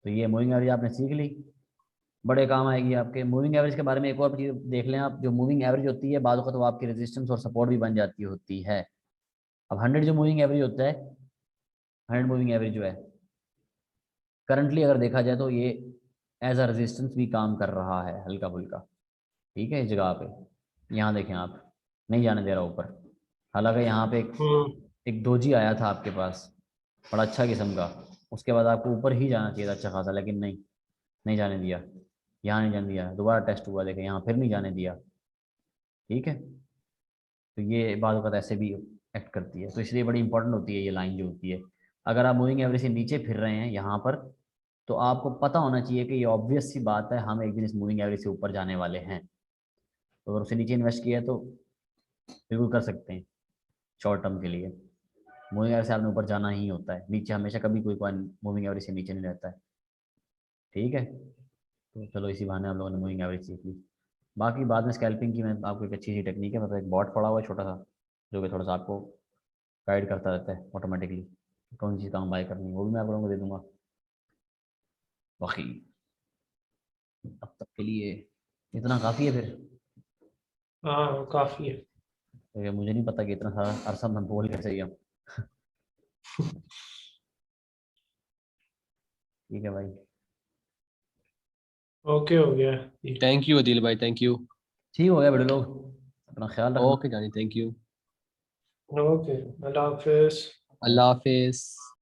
तो ये मूविंग एवरेज आपने सीख ली, बड़े काम आएगी आपके। मूविंग एवरेज के बारे में एक और चीज़ देख लें आप, जो मूविंग एवरेज होती है बाद वक्त तो आपकी रेजिस्टेंस और सपोर्ट भी बन जाती होती है। अब 100 जो मूविंग एवरेज होता है, 100 मूविंग एवरेज जो है करंटली अगर देखा जाए तो ये एज अ रेजिस्टेंस भी काम कर रहा है हल्का फुल्का, ठीक है। इस जगह पे यहाँ देखें आप, नहीं जाने दे रहा ऊपर, हालांकि यहाँ पे एक दोजी आया था आपके पास बड़ा अच्छा किस्म का, उसके बाद आपको ऊपर ही जाना चाहिए था अच्छा खासा, लेकिन नहीं, नहीं जाने दिया, यहाँ नहीं जाने दिया, दोबारा टेस्ट हुआ, देखें यहाँ फिर नहीं जाने दिया। ठीक है, तो ये बाद वक्त ऐसे भी एक्ट करती है, तो इसलिए बड़ी इंपॉर्टेंट होती है ये लाइन जो होती है। अगर आप मूविंग एवरेज से नीचे फिर रहे हैं यहाँ पर, तो आपको पता होना चाहिए कि ये ऑब्वियस सी बात है, हम एक दिन इस मूविंग एवरेज से ऊपर जाने वाले हैं। तो अगर उससे नीचे इन्वेस्ट किया है तो बिल्कुल कर सकते हैं शॉर्ट टर्म के लिए। मूविंग एवरेज से आपने ऊपर जाना ही होता है, नीचे हमेशा कभी कोई कॉइन मूविंग एवरेज से नीचे नहीं रहता है। ठीक है, तो चलो इसी बहाने हम लोगों ने मूविंग एवरेज सीख ली। बाकी बाद में स्कैल्पिंग की मैं आपको एक अच्छी सी टेक्निक है, मतलब एक बॉट पड़ा हुआ है छोटा सा, जो कि थोड़ा सा आपको गाइड करता रहता है ऑटोमेटिकली, कौन सी काम बाय करनी है, वो भी मैं आप लोगों को दे दूंगा। बाकी अब तक के लिए इतना काफ़ी है फिर। हाँ काफी है। तो ये मुझे नहीं पता कि इतना सारा अरसा मैं बोल कैसे गया। ठीक है भाई, ओके हो गया। थैंक यू अदील भाई, थैंक यू। ठीक हो गया बड़े लोग, अपना ख्याल रखना। ओके जानी, thank you. Okay, Allah Hafiz. Allah Hafiz.